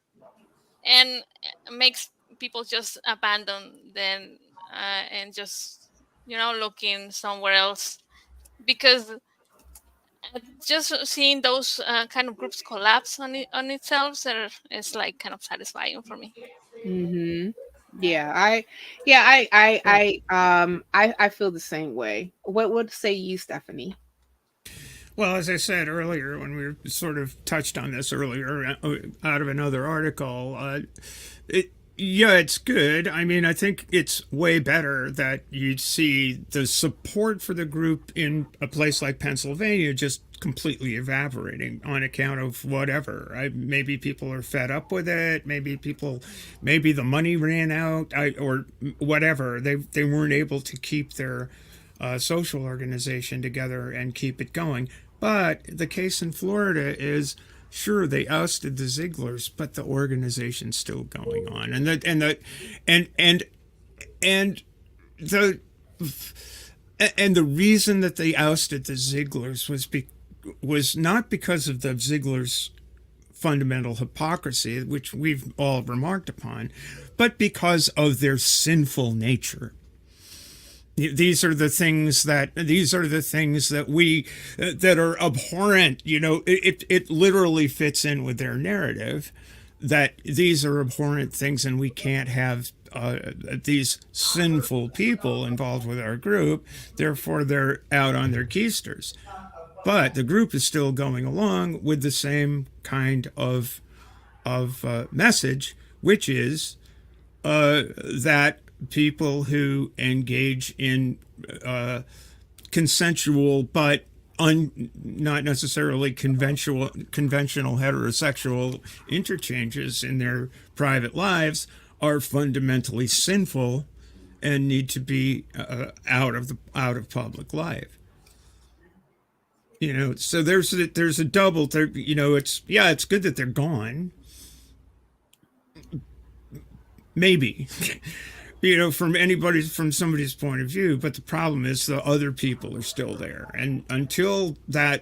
and makes people just abandon them and just looking somewhere else because just seeing those kind of groups collapse on itself is like kind of satisfying for me. Mhm. Yeah, I feel the same way. What say you, Stephanie? Well, as I said earlier, when we sort of touched on this earlier out of another article, yeah, it's good. I mean, I think it's way better that you see the support for the group in a place like Pennsylvania just completely evaporating on account of whatever. Maybe people are fed up with it. Maybe the money ran out, or whatever. They weren't able to keep their social organization together and keep it going. But the case in Florida is, sure, they ousted the Zieglers, but the organization's still going on, and the reason that they ousted the Zieglers was not because of the Zieglers' fundamental hypocrisy, which we've all remarked upon, but because of their sinful nature. These are the things that we that are abhorrent. You know, it literally fits in with their narrative that these are abhorrent things, and we can't have these sinful people involved with our group. Therefore, they're out on their keisters. But the group is still going along with the same kind of message, which is that people who engage in consensual but not necessarily conventional heterosexual interchanges in their private lives are fundamentally sinful and need to be out of public life. You know, so there's a double. You know, it's good that they're gone. Maybe. You know, from somebody's point of view, but the problem is the other people are still there, and until the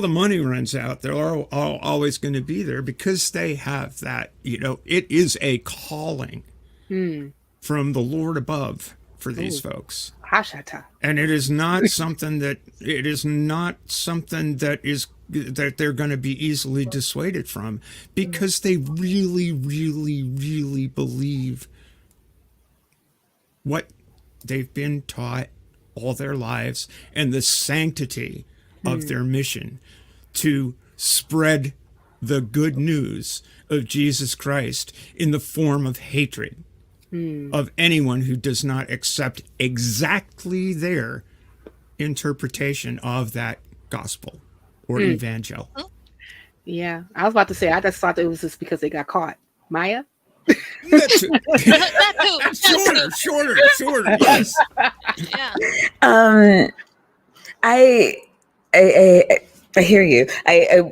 money runs out, they're always going to be there because they have that. You know, it is a calling from the Lord above for these folks. Hashata. And it is not something that they're going to be easily dissuaded from, because they really, really, really believe what they've been taught all their lives and the sanctity of their mission to spread the good news of Jesus Christ in the form of hatred of anyone who does not accept exactly their interpretation of that gospel or evangel. Yeah, I was about to say, I just thought that it was just because they got caught. Maya? That too. Shorter. Yes. Yeah. I hear you. I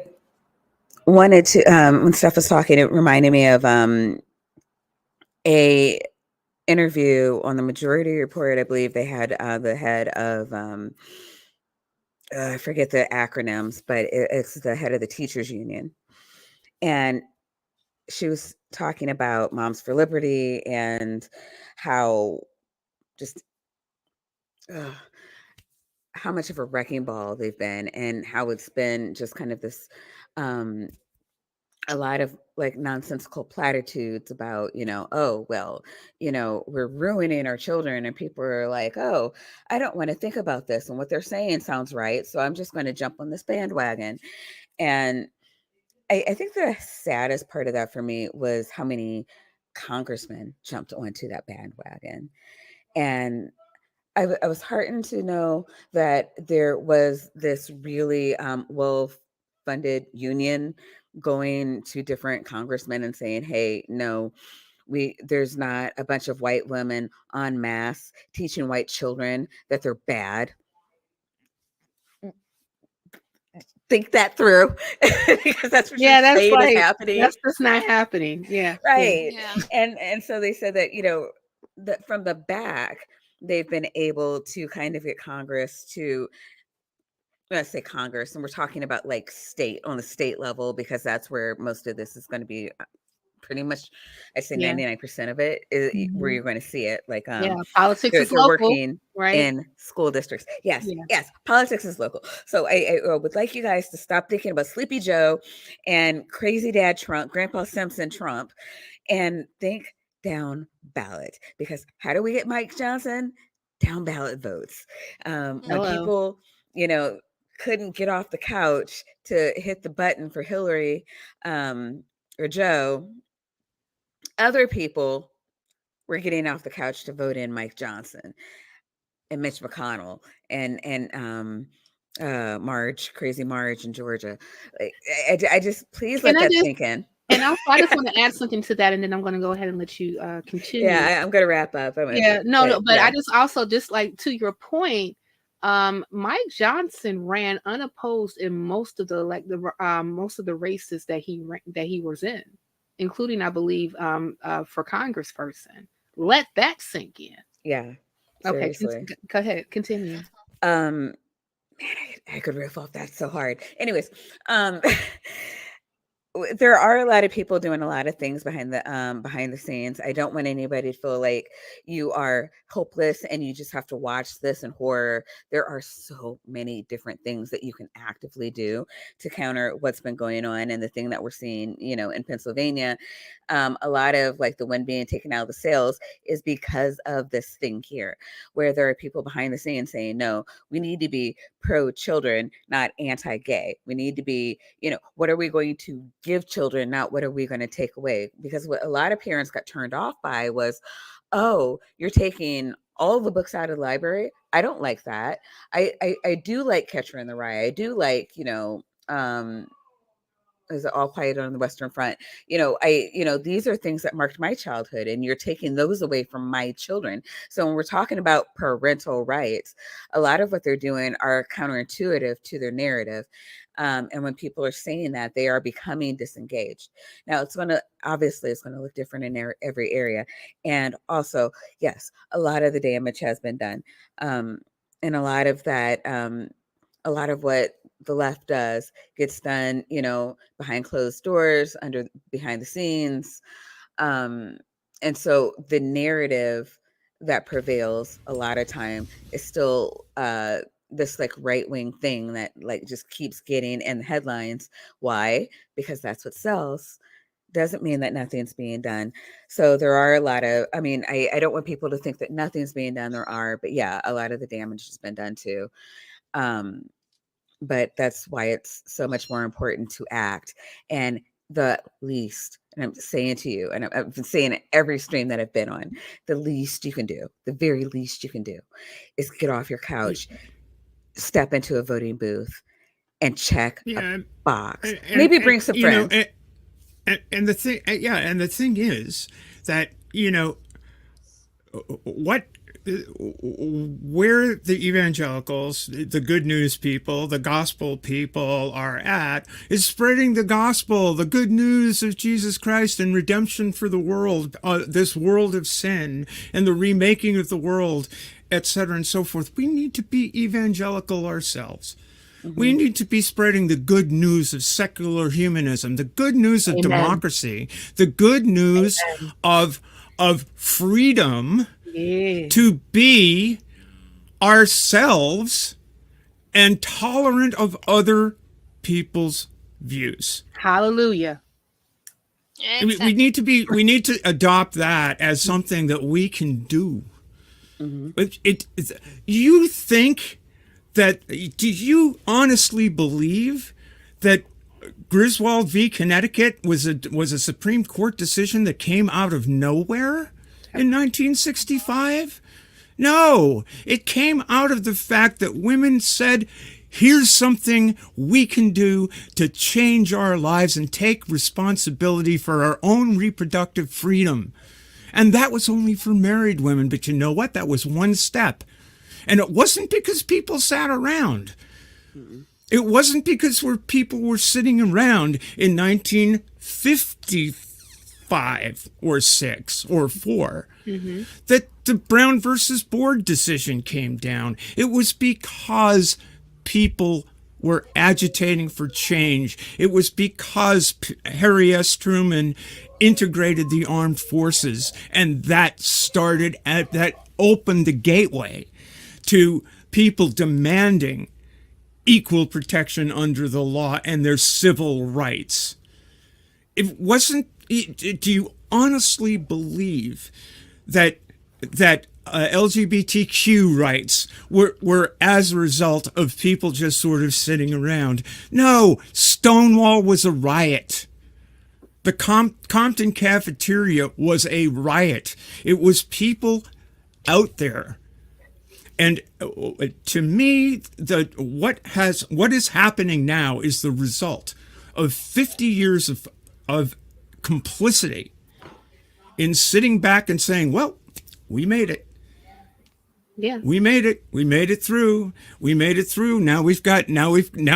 wanted to when Steph was talking, it reminded me of a interview on the Majority Report. I believe they had the head of I forget the acronyms, but it's the head of the teachers union, and she was talking about Moms for Liberty and how just how much of a wrecking ball they've been, and how it's been just kind of this a lot of like nonsensical platitudes about, oh, well, we're ruining our children, and people are like, oh, I don't want to think about this, and what they're saying sounds right, so I'm just going to jump on this bandwagon. And I think the saddest part of that for me was how many congressmen jumped onto that bandwagon. And I was heartened to know that there was this really well funded union going to different congressmen and saying, hey, no, there's not a bunch of white women en masse teaching white children that they're bad. Think that through because that's what you're that's saying is like happening. that's just not happening. Yeah. Right. Yeah. And so they said that, that from the back, they've been able to kind of get Congress to, let's say Congress, and we're talking about like state on the state level, because that's where most of this is going to be. Pretty much, I'd say Yeah. 99% of it is where Mhm. you're going to see it. Like, Yeah. Politics is they're local, working right? in school districts. Yes, Yeah. yes, politics is local. So I would like you guys to stop thinking about Sleepy Joe and crazy dad Trump, Grandpa Simpson Trump, and think down ballot. Because how do we get Mike Johnson? Down ballot votes. When Hello. people, couldn't get off the couch to hit the button for Hillary or Joe, other people were getting off the couch to vote in Mike Johnson and Mitch McConnell and Crazy Marge in Georgia. Like, I just please let that sink in. And also, I just want to add something to that, and then I'm going to go ahead and let you continue. Yeah, I'm going to wrap up. But I just also, just like to your point, Mike Johnson ran unopposed in most of the races that he was in, including, I believe, for congressperson. Let that sink in. Yeah. Seriously. Okay. Go ahead. Continue. Man, I could riff off that so hard. Anyways, there are a lot of people doing a lot of things behind the scenes. I don't want anybody to feel like you are hopeless and you just have to watch this in horror. There are so many different things that you can actively do to counter what's been going on. And the thing that we're seeing, in Pennsylvania, a lot of like the wind being taken out of the sails is because of this thing here, where there are people behind the scenes saying, no, we need to be pro-children, not anti-gay. We need to be, what are we going to give children, not what are we going to take away? Because what a lot of parents got turned off by was, oh, you're taking all the books out of the library. I don't like that. I do like Catcher in the Rye. I do like, is it All Quiet on the Western Front? These are things that marked my childhood, and you're taking those away from my children. So when we're talking about parental rights, a lot of what they're doing are counterintuitive to their narrative. And when people are saying that, they are becoming disengaged. Now, it's going to look different in every area. And also, yes, a lot of the damage has been done. And a lot of that, a lot of what the left does gets done, behind closed doors, behind the scenes. And so the narrative that prevails a lot of time is still this like right-wing thing that like just keeps getting in the headlines. Why? Because that's what sells. Doesn't mean that nothing's being done. So there are a lot of, I don't want people to think that nothing's being done. There are, but yeah, a lot of the damage has been done too. But that's why it's so much more important to act. And the least, and I'm saying to you, and I've been saying it every stream that I've been on, the least you can do, the very least you can do is get off your couch, step into a voting booth and check a box. Maybe bring some friends. And the thing is that, where the evangelicals, the good news people, the gospel people are at is spreading the gospel, the good news of Jesus Christ and redemption for the world, this world of sin and the remaking of the world, etc. and so forth. We need to be evangelical ourselves. Mm-hmm. We need to be spreading the good news of secular humanism, the good news of Amen. Democracy, the good news of freedom. To be ourselves and tolerant of other people's views. Hallelujah. Exactly. We need to adopt that as something that we can do. Mm-hmm. You think that? Do you honestly believe that Griswold v. Connecticut was a Supreme Court decision that came out of nowhere in 1965? No, it came out of the fact that women said, here's something we can do to change our lives and take responsibility for our own reproductive freedom. And that was only for married women. But you know what? That was one step. And it wasn't because people sat around. It wasn't because people were sitting around in 1955 or 6 or 4 that the Brown versus Board decision came down. It was because people were agitating for change. It was because Harry S. Truman integrated the armed forces, and that opened the gateway to people demanding equal protection under the law and their civil rights. It wasn't. Do you honestly believe that LGBTQ rights were as a result of people just sort of sitting around? No, Stonewall was a riot. The Compton cafeteria was a riot. It was people out there. And to me, what is happening now is the result of 50 years of complicity in sitting back and saying, well, we made it. Yeah. We made it. We made it through. We made it through. Now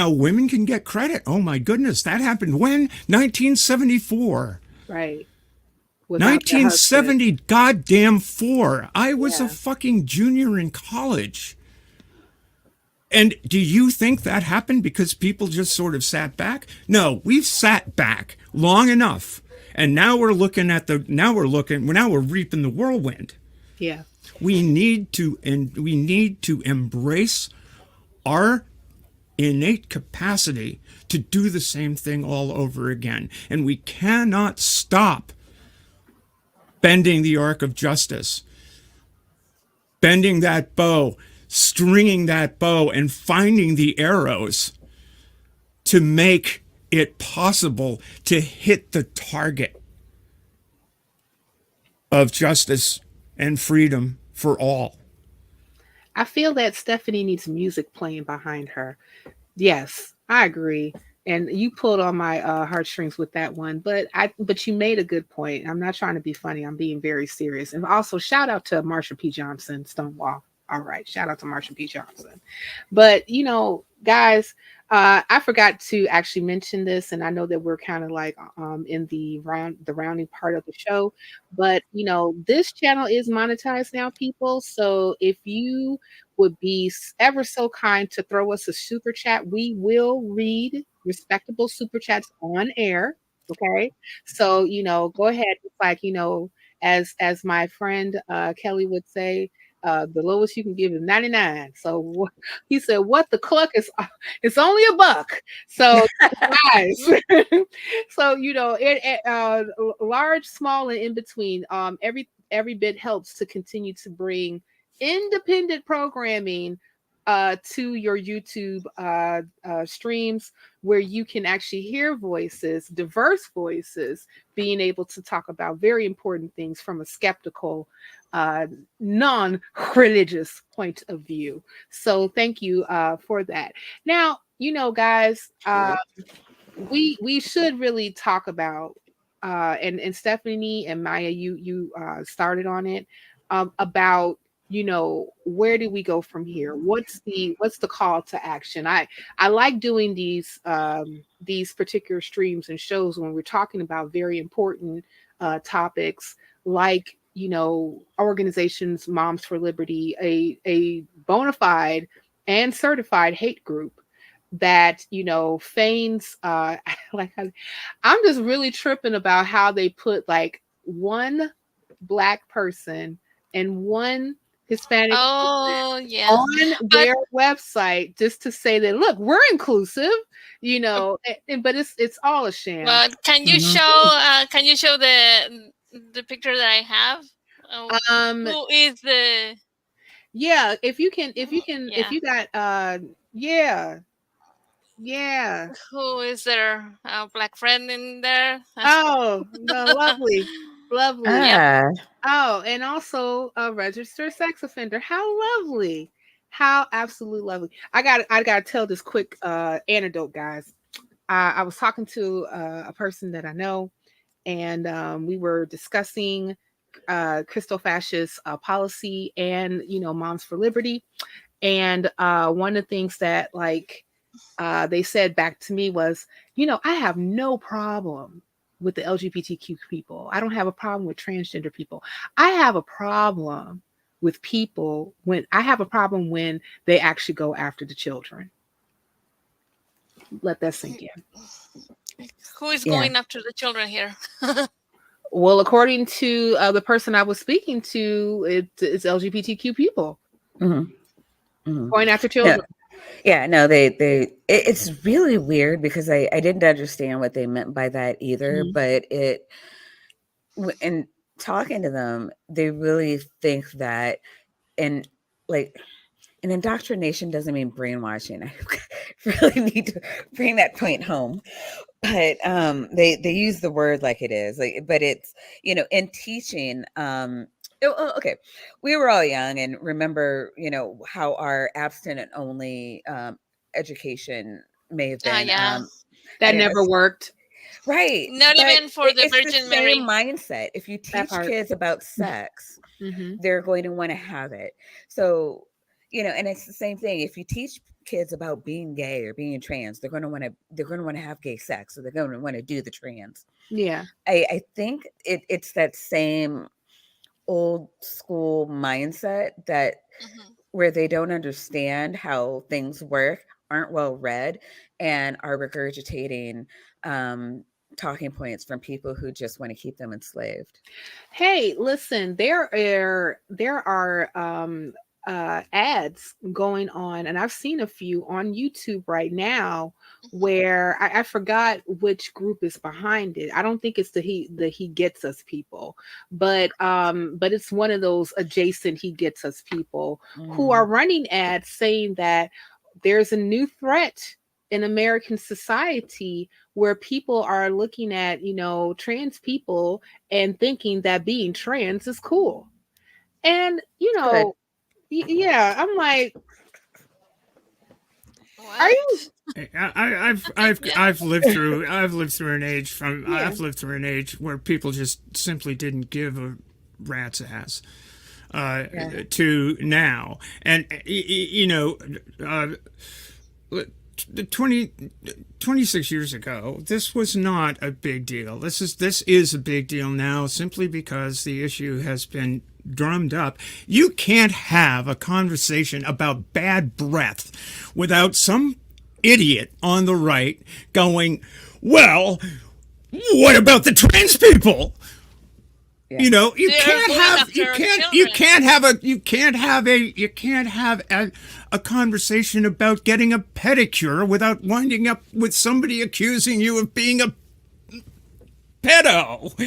women can get credit. Oh my goodness, that happened when? 1974. Right. 1970 goddamn 4. I was a fucking junior in college. And do you think that happened because people just sort of sat back? No, we've sat back long enough. And now we're reaping the whirlwind. Yeah. We need to embrace our innate capacity to do the same thing all over again. And we cannot stop bending the arc of justice, bending that bow, stringing that bow, and finding the arrows to make it possible to hit the target of justice and freedom for all. I feel that Stephanie needs music playing behind her. Yes, I agree. And you pulled on my heartstrings with that one, but you made a good point. I'm not trying to be funny. I'm being very serious. And also shout out to Marsha P. Johnson, Stonewall. All right, shout out to Marsha P. Johnson. But guys, I forgot to actually mention this, and I know that we're kind of like in the rounding part of the show, but this channel is monetized now, people. So if you would be ever so kind to throw us a super chat, we will read respectable super chats on air. Okay, so go ahead. It's like as my friend Kelly would say, the lowest you can give is 99. So he said, "What the cluck is? It's only $1." So guys, so large, small, and in between. Every bit helps to continue to bring independent programming to your YouTube streams, where you can actually hear voices, diverse voices, being able to talk about very important things from a skeptical, non-religious point of view. So thank you for that. Now, guys, we should really talk about and Stephanie and Maya, you started on it, about where do we go from here? What's the call to action? I like doing these particular streams and shows when we're talking about very important topics, like organizations, Moms for Liberty, a bona fide and certified hate group that feigns like I'm just really tripping about how they put like one Black person and one Hispanic on their website just to say that, look, we're inclusive, but it's all a sham. But can you show the picture that I have? Who is the? Yeah, if you got Yeah. Who is their black friend in there? Oh, the lovely, lovely. Yep. Ah, Oh, and also a registered sex offender. How lovely. How absolutely lovely. I gotta tell this quick anecdote, guys. I was talking to a person that I know, and we were discussing Christo fascist policy and Moms for Liberty. And one of the things that they said back to me was, I have no problem with the LGBTQ people. I don't have a problem with transgender people. I have a problem with people when they actually go after the children. Let that sink in. Who is Yeah. going after the children here? Well, according to the person I was speaking to, it's LGBTQ people mhm, mhm. going after No, children. yeah, no, it's really weird because I didn't understand what they meant by that either, Mhm. but in talking to them, they really think that, and like, and indoctrination doesn't mean brainwashing. I really need to bring that point home. But they use the word like it is, like, but it's, in teaching, okay, we were all young and remember, how our abstinent only education may have been. Yeah. That I don't know, never worked. right, Not but even for the it's the Virgin same Mary. mindset. If you That teach part. kids about sex, Hmm. they're going to want to have it. So, and it's the same thing. If you teach kids about being gay or being trans, they're going to want to have gay sex, so they're going to want to do the trans. Yeah. I think it's that same old school mindset that Mhm. where they don't understand how things work, aren't well read, and are regurgitating talking points from people who just want to keep them enslaved. Hey, listen, there are ads going on, and I've seen a few on YouTube right now where I forgot which group is behind it. I don't think it's the He Gets Us people, but it's one of those adjacent He Gets Us people who are Mm, running ads saying that there's a new threat in American society where people are looking at, trans people and thinking that being trans is cool. And, good. yeah, I'm like, are you? What? Yeah. I've lived through an age Yeah. I've lived through an age where people just simply didn't give a rat's ass Yeah. to now. And the 26 years ago, this was not a big deal. This is a big deal now, simply because the issue has been drummed up. You can't have a conversation about bad breath without some idiot on the right going, well, what about the trans people? Yeah. You They're can't going have after our a conversation about getting a pedicure without winding up with somebody accusing you of being a pedo.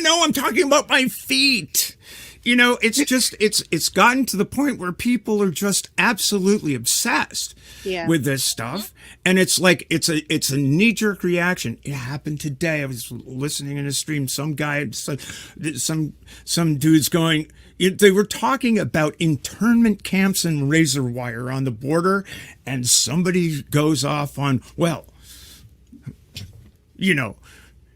No, I'm talking about my feet. It's just it's gotten to the point where people are just absolutely obsessed Yeah. with this stuff, and it's like it's a knee-jerk reaction. It happened today. I was listening in a stream. Some guy, some dudes going. They were talking about internment camps and razor wire on the border, and somebody goes off on, well, you know,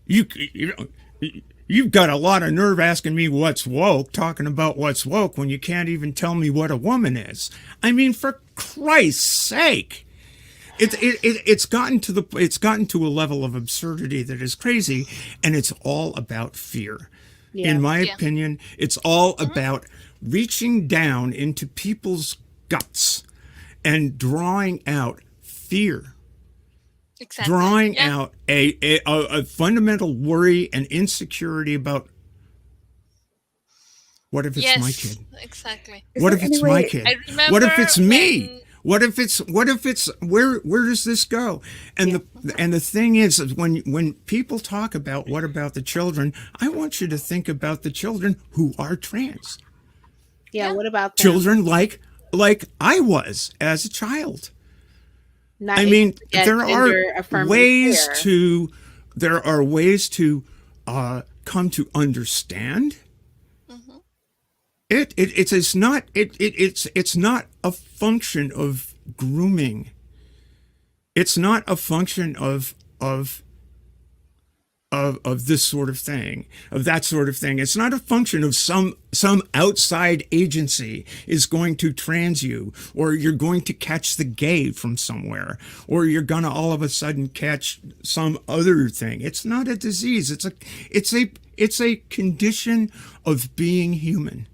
you've got a lot of nerve asking me what's woke, talking about what's woke when you can't even tell me what a woman is. I mean, for Christ's sake. It's gotten to a level of absurdity that is crazy, and it's all about fear. Yeah. In my Yeah. opinion, it's all about reaching down into people's guts and drawing out fear, Exactly. drawing Yeah. out a fundamental worry and insecurity about what if it's my Yes. kid? Exactly. Is What there if any it's my way? kid? I remember What if it's me? when. What if it's where does this go? And the thing is when people talk about what about the children, I want you to think about the children who are trans. Yeah. Yeah. What about them? Children like I was as a child. Not I aimed mean, at there are gender affirmative ways care. to there are ways to come to understand Mhm. it's not a function of grooming. It's not a function of this sort of thing, of that sort of thing. It's not a function of some outside agency is going to trans you, or you're going to catch the gay from somewhere, or you're gonna all of a sudden catch some other thing. It's not a disease. It's a condition of being human.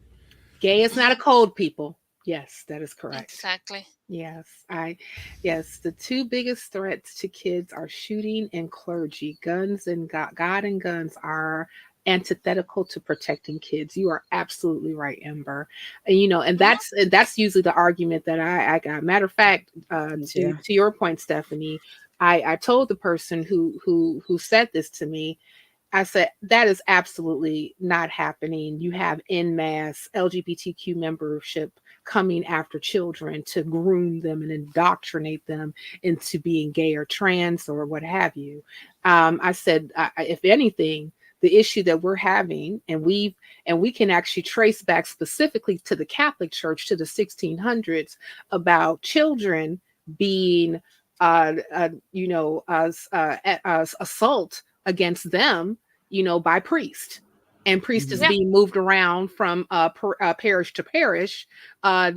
Gay is not a cold, people. Yes, that is correct. Exactly. Yes, the two biggest threats to kids are shooting and clergy. Guns and God and guns are antithetical to protecting kids. You are absolutely right, Ember. And, and that's usually the argument that I got. Matter of fact, to your point, Stephanie, I told the person who said this to me, I said, that is absolutely not happening. You have en masse LGBTQ membership coming after children to groom them and indoctrinate them into being gay or trans or what have you. I said, if anything, the issue that we're having, and we can actually trace back specifically to the Catholic Church, to the 1600s, about children being, assault against them, by priest, and priest is being moved around from parish to parish,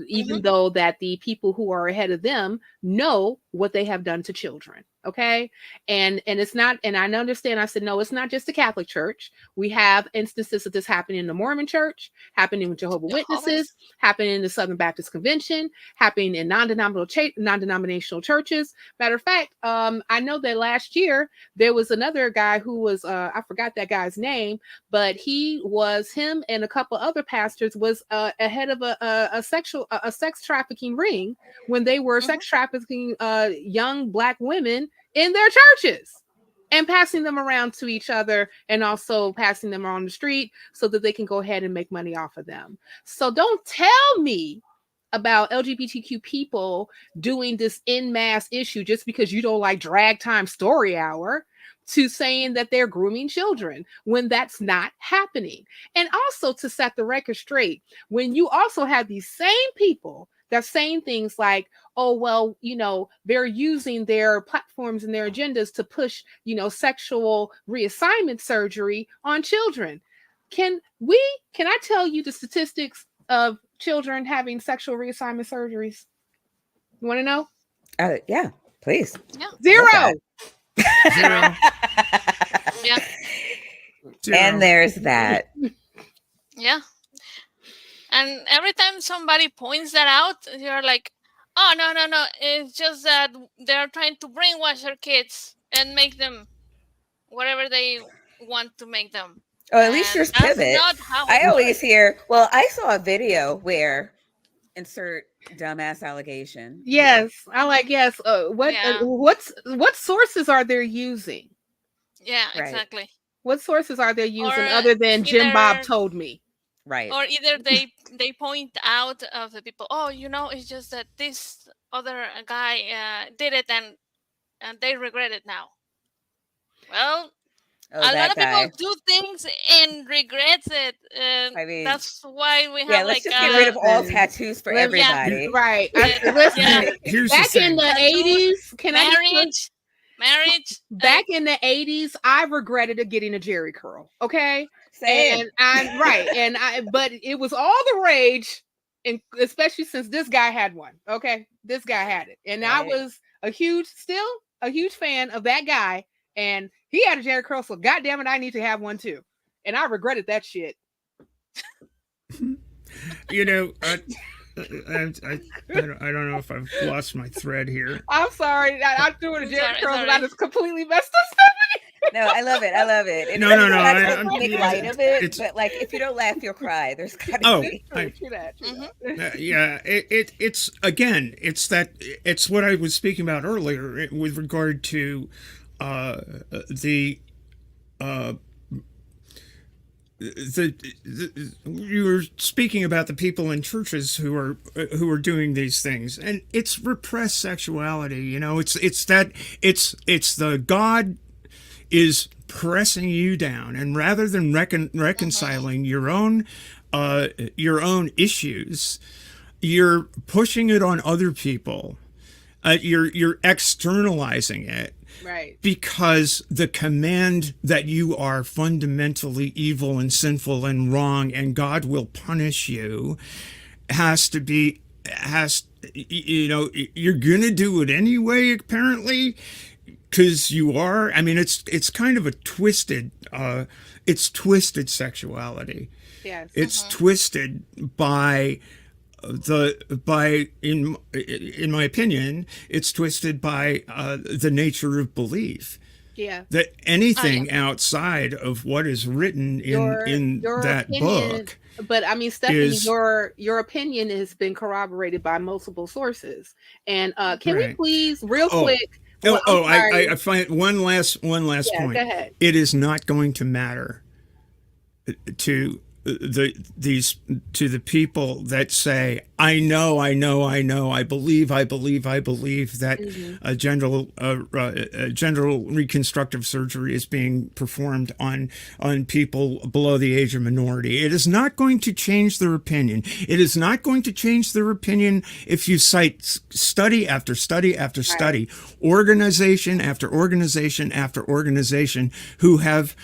even though that the people who are ahead of them know what they have done to children. Okay. And it's not, and I understand, I said, no, it's not just the Catholic Church. We have instances of this happening in the Mormon Church, happening with Jehovah's Witnesses, happening in the Southern Baptist Convention, happening in non-denominational churches. Matter of fact, I know that last year there was another guy who was, I forgot that guy's name, but him and a couple other pastors was ahead of a sex trafficking ring when they were sex trafficking young Black women in their churches and passing them around to each other, and also passing them on the street so that they can go ahead and make money off of them. So don't tell me about LGBTQ people doing this en masse issue just because you don't like Drag Time Story Hour, to saying that they're grooming children when that's not happening. And also, to set the record straight, when you also have these same people that's saying things like, oh, well, they're using their platforms and their agendas to push, sexual reassignment surgery on children. Can I tell you the statistics of children having sexual reassignment surgeries? You want to know? Yeah, please. Yeah. Zero. Yeah. And there's that. Yeah. And every time somebody points that out, you're like, oh, no. It's just that they're trying to brainwash their kids and make them whatever they want to make them. Oh, at least there's pivot. I always hear, well, I saw a video where insert dumbass allegation. Yes. I like, yes. What sources are they using? Yeah, exactly. What sources are they using other than Jim Bob told me? Right. Or either they point out of the people, oh, it's just that this other guy did it and they regret it now. Well, a lot of people do things and regrets it. I mean, that's why we have let's just get rid of all tattoos for everybody. Yeah, right. Listen, back in the 80s, marriage. Back in the 80s, I regretted getting a Jerry curl. Okay. Same. And I'm right. But it was all the rage, and especially since this guy had one. Okay. This guy had it. And I was still a huge fan of that guy. And he had a Jerry curl, so goddamn it, I need to have one too. And I regretted that shit. I don't know if I've lost my thread here. I'm sorry. I'm doing a Jerry curl, and I just completely messed up Stephanie. No, I love it. And no. I'm make light of it, but like, if you don't laugh, you'll cry. There's gotta be. True that. Yeah, it's what I was speaking about earlier with regard to the you were speaking about the people in churches who are doing these things, and it's repressed sexuality. You know, it's the God is pressing you down, and rather than reconciling your own issues, you're pushing it on other people. You're externalizing it. Right. Because the command that you are fundamentally evil and sinful and wrong and God will punish you you're going to do it anyway, apparently, because you are. I mean, it's kind of a twisted sexuality. Yes. It's twisted by in my opinion, it's twisted by the nature of belief. Yeah. That anything outside of what is written in that opinion, book. But I mean, Stephanie, your opinion has been corroborated by multiple sources. And can we please, real quick? I find one last point. Go ahead. It is not going to matter to the people that say, I believe that gender reconstructive surgery is being performed on people below the age of minority. It is not going to change their opinion. It is not going to change their opinion if you cite study after study after study, organization after organization after organization who have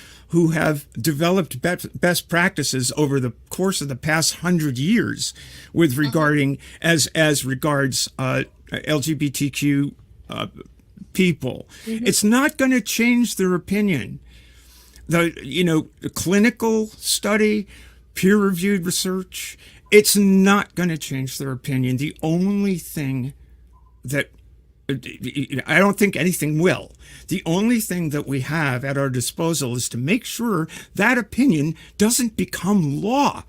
developed best practices over the course of the past 100 years with regarding as regards LGBTQ people. It's not going to change their opinion. The clinical study, peer-reviewed research, it's not going to change their opinion. The only thing that I don't think anything will. The only thing that we have at our disposal is to make sure that opinion doesn't become law.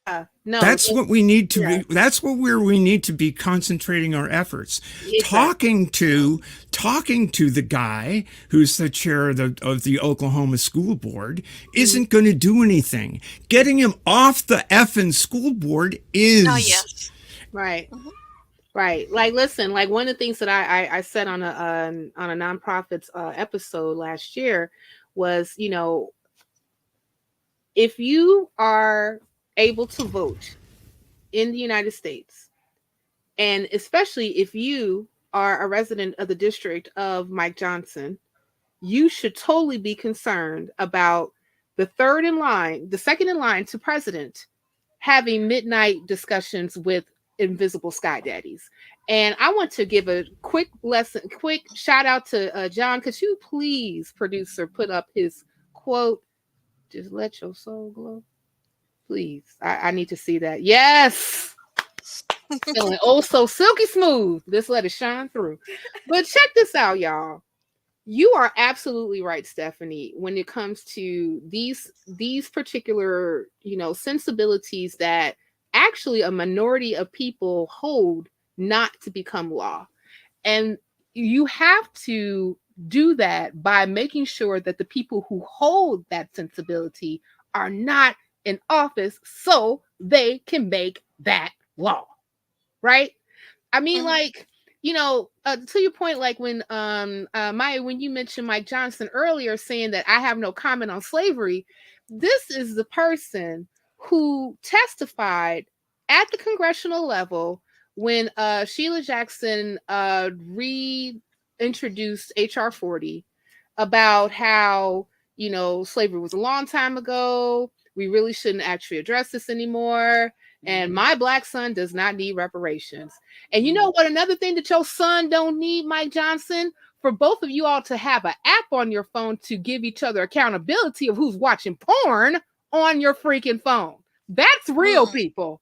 No, that's what we need to be. That's where we need to be concentrating our efforts. Talking to the guy who's the chair of the Oklahoma School Board isn't going to do anything. Getting him off the effing school board is. Oh, yes. Right. Right. Like, listen, like one of the things that I said on a nonprofits episode last year was, if you are able to vote in the United States, and especially if you are a resident of the district of Mike Johnson, you should totally be concerned about the second in line to president having midnight discussions with invisible sky daddies. And I want to give a quick shout out to John. Could you please, producer, put up his quote? Just let your soul glow. Please. I need to see that. Yes. Feeling so silky smooth. Just let it shine through. But check this out, y'all. You are absolutely right, Stephanie, when it comes to these particular, sensibilities that actually a minority of people hold not to become law. And you have to do that by making sure that the people who hold that sensibility are not in office so they can make that law. Right? I mean, like, to your point, like when Maya, when you mentioned Mike Johnson earlier saying that I have no comment on slavery, this is the person who testified at the congressional level when Sheila Jackson reintroduced H.R. 40 about how, slavery was a long time ago. We really shouldn't actually address this anymore. And my black son does not need reparations. And you know what? Another thing that your son don't need, Mike Johnson, for both of you all to have an app on your phone to give each other accountability of who's watching porn on your freaking phone. That's real, people.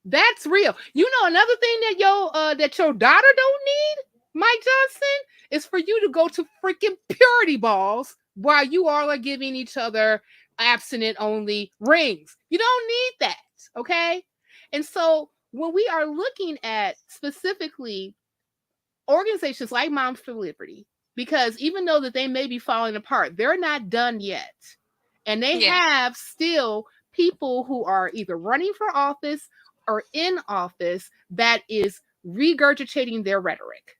That's real. Another thing that your daughter don't need, Mike Johnson, is for you to go to freaking purity balls while you all are giving each other abstinent-only rings. You don't need that, okay? And so when we are looking at specifically organizations like Moms for Liberty because even though that they may be falling apart, they're not done yet. And they have still people who are either running for office or in office that is regurgitating their rhetoric.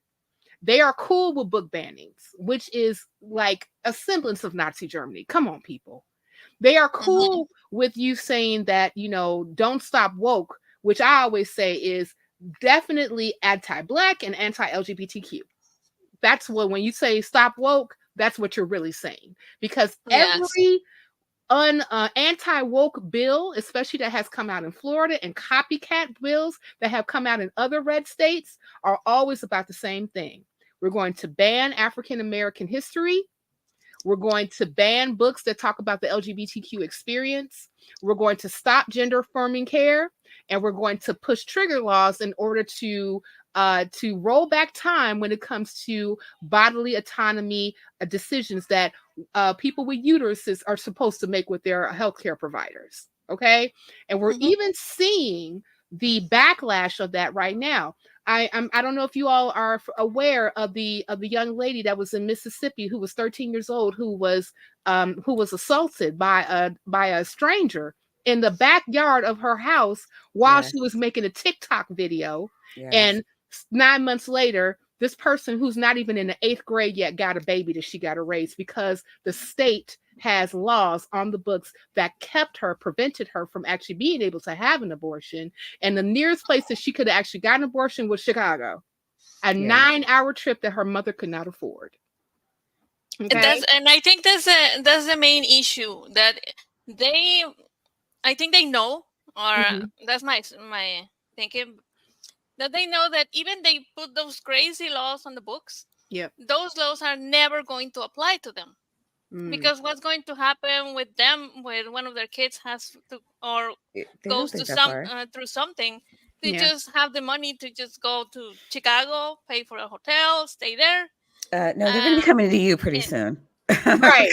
They are cool with book bannings, which is like a semblance of Nazi Germany. Come on, people. They are cool with you saying that, don't stop woke, which I always say is definitely anti-Black and anti-LGBTQ. That's what, when you say stop woke, that's what you're really saying. Because every anti-woke bill, especially that has come out in Florida, and copycat bills that have come out in other red states, are always about the same thing. We're going to ban African American history. We're going to ban books that talk about the LGBTQ experience. We're going to stop gender affirming care, and we're going to push trigger laws in order to roll back time when it comes to bodily autonomy decisions that people with uteruses are supposed to make with their healthcare providers. Okay, and we're even seeing the backlash of that right now. I don't know if you all are aware of the young lady that was in Mississippi who was 13 years old, who was assaulted by a stranger in the backyard of her house while she was making a TikTok video. And 9 months later, this person who's not even in the 8th grade yet got a baby that she got to raise because the state has laws on the books that prevented her from actually being able to have an abortion. And the nearest place that she could have actually gotten an abortion was Chicago, a 9-hour trip that her mother could not afford. Okay? And I think that's the main issue, that I think they know, or that's my thinking, that they know that even they put those crazy laws on the books, those laws are never going to apply to them. Because what's going to happen with them when one of their kids has to, or goes to through something, they just have the money to just go to Chicago, pay for a hotel, stay there. No, they're going to be coming to you pretty soon. Right.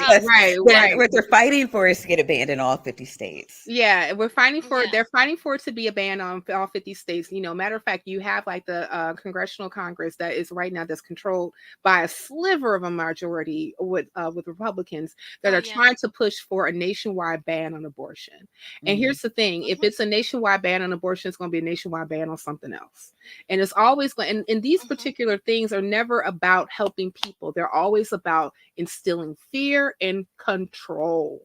What they're fighting for is to get a ban in all 50 states. Yeah, they're fighting for it to be a ban on all 50 states. Matter of fact, you have like the congressional Congress that is right now that's controlled by a sliver of a majority with Republicans that are trying to push for a nationwide ban on abortion. And here's the thing: if it's a nationwide ban on abortion, it's going to be a nationwide ban on something else. And it's always going. And these particular things are never about helping people. They're always about instilling fear and control.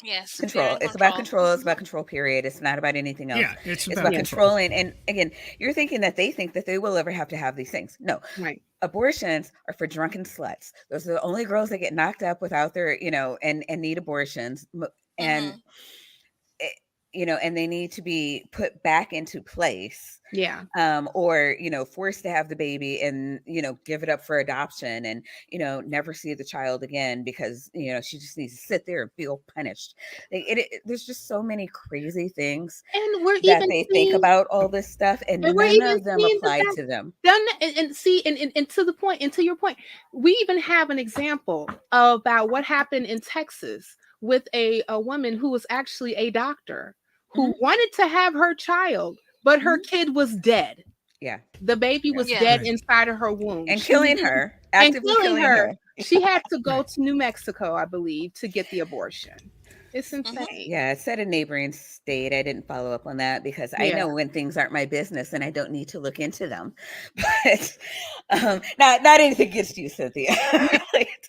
Yes. Control. It's about control. It's about control, period. It's not about anything else. Yeah, it's about controlling. And again, you're thinking that they think that they will ever have to have these things. No. Right. Abortions are for drunken sluts. Those are the only girls that get knocked up without their, and need abortions. And and they need to be put back into place. Yeah. Or, forced to have the baby and, give it up for adoption and, never see the child again because, she just needs to sit there and feel punished. There's just so many crazy things that they think about all this stuff, and none of them apply to them. And to the point, and to your point, we even have an example about what happened in Texas with a woman who was actually a doctor who wanted to have her child, but her kid was dead. Yeah. The baby was dead inside of her womb. And killing her. Actively killing her. She had to go to New Mexico, I believe, to get the abortion. It's insane. Yeah, it said a neighboring state. I didn't follow up on that because I know when things aren't my business and I don't need to look into them. But not anything against you, Cynthia.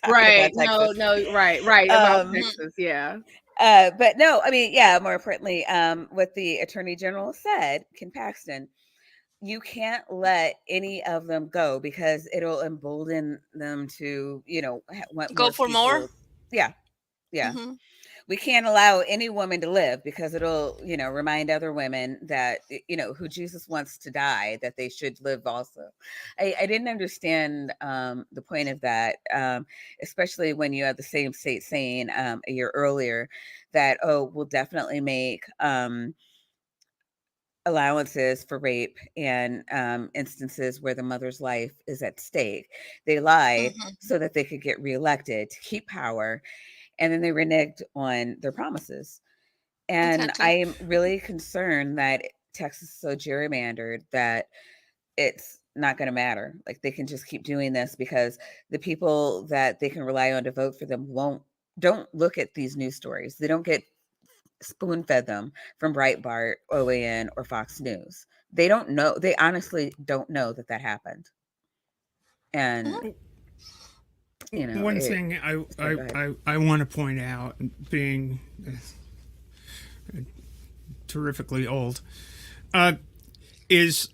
Right. No, right. About Texas, yeah. But no, I mean, more importantly, what the Attorney General said, Ken Paxton, you can't let any of them go because it'll embolden them to, want go for more. Yeah. We can't allow any woman to live because it'll, remind other women that, who Jesus wants to die, that they should live also. I didn't understand the point of that, especially when you have the same state saying a year earlier that, we'll definitely make allowances for rape and instances where the mother's life is at stake. They lied so that they could get reelected to keep power. And then they reneged on their promises. And I am really concerned that Texas is so gerrymandered that it's not going to matter. Like, they can just keep doing this because the people that they can rely on to vote for them don't look at these news stories. They don't get spoon fed them from Breitbart, OAN, or Fox News. They don't know. They honestly don't know that happened. And one thing I want to point out, being terrifically old, is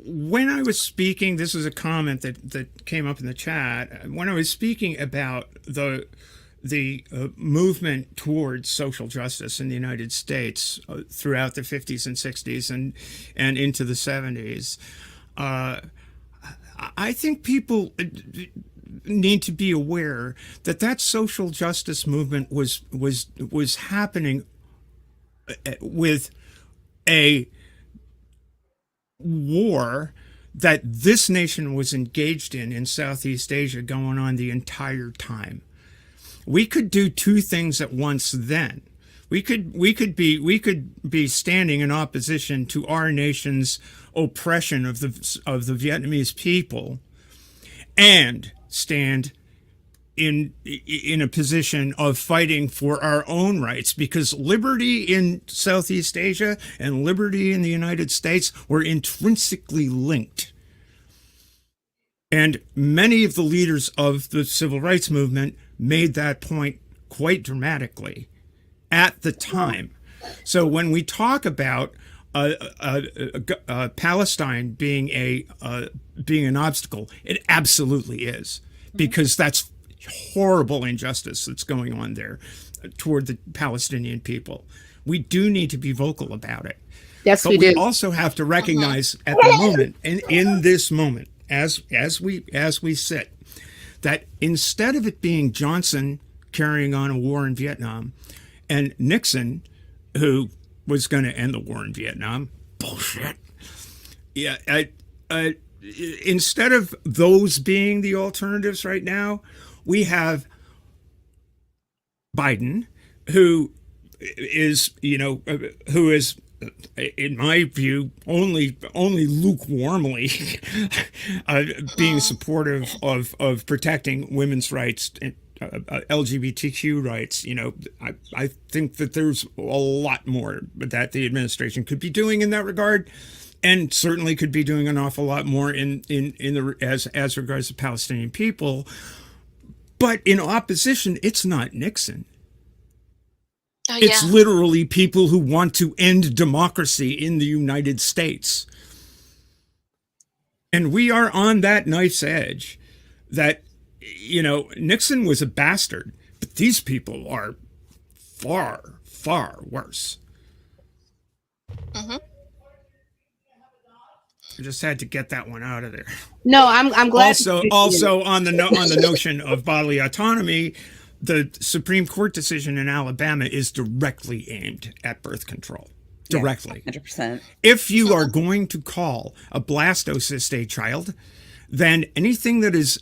when I was speaking, this is a comment that came up in the chat, when I was speaking about the movement towards social justice in the United States throughout the 50s and 60s and into the 70s, I think people need to be aware that social justice movement was happening with a war that this nation was engaged in Southeast Asia going on the entire time. We could do two things at once then. We could be standing in opposition to our nation's oppression of the Vietnamese people, and stand in a position of fighting for our own rights, because liberty in Southeast Asia and liberty in the United States were intrinsically linked. And many of the leaders of the civil rights movement made that point quite dramatically at the time. So when we talk about Palestine being an obstacle, it absolutely is, because that's horrible injustice that's going on there toward the Palestinian people. We do need to be vocal about it. Yes, but we do. We also have to recognize at the moment, and in this moment, as we sit, that instead of it being Johnson carrying on a war in Vietnam and Nixon, who was going to end the war in Vietnam, bullshit. Yeah, instead of those being the alternatives right now, we have Biden, who is, in my view, only lukewarmly being supportive of protecting women's rights and LGBTQ rights. I think that there's a lot more that the administration could be doing in that regard, and certainly could be doing an awful lot more as regards the Palestinian people. But in opposition, it's not Nixon. It's literally people who want to end democracy in the United States. And we are on that knife's edge that, Nixon was a bastard, but these people are far, far worse. Mm-hmm. I just had to get that one out of there. No, I'm glad. Also on the notion of bodily autonomy, the Supreme Court decision in Alabama is directly aimed at birth control. Directly. 100%. If you are going to call a blastocyst a child, then anything that is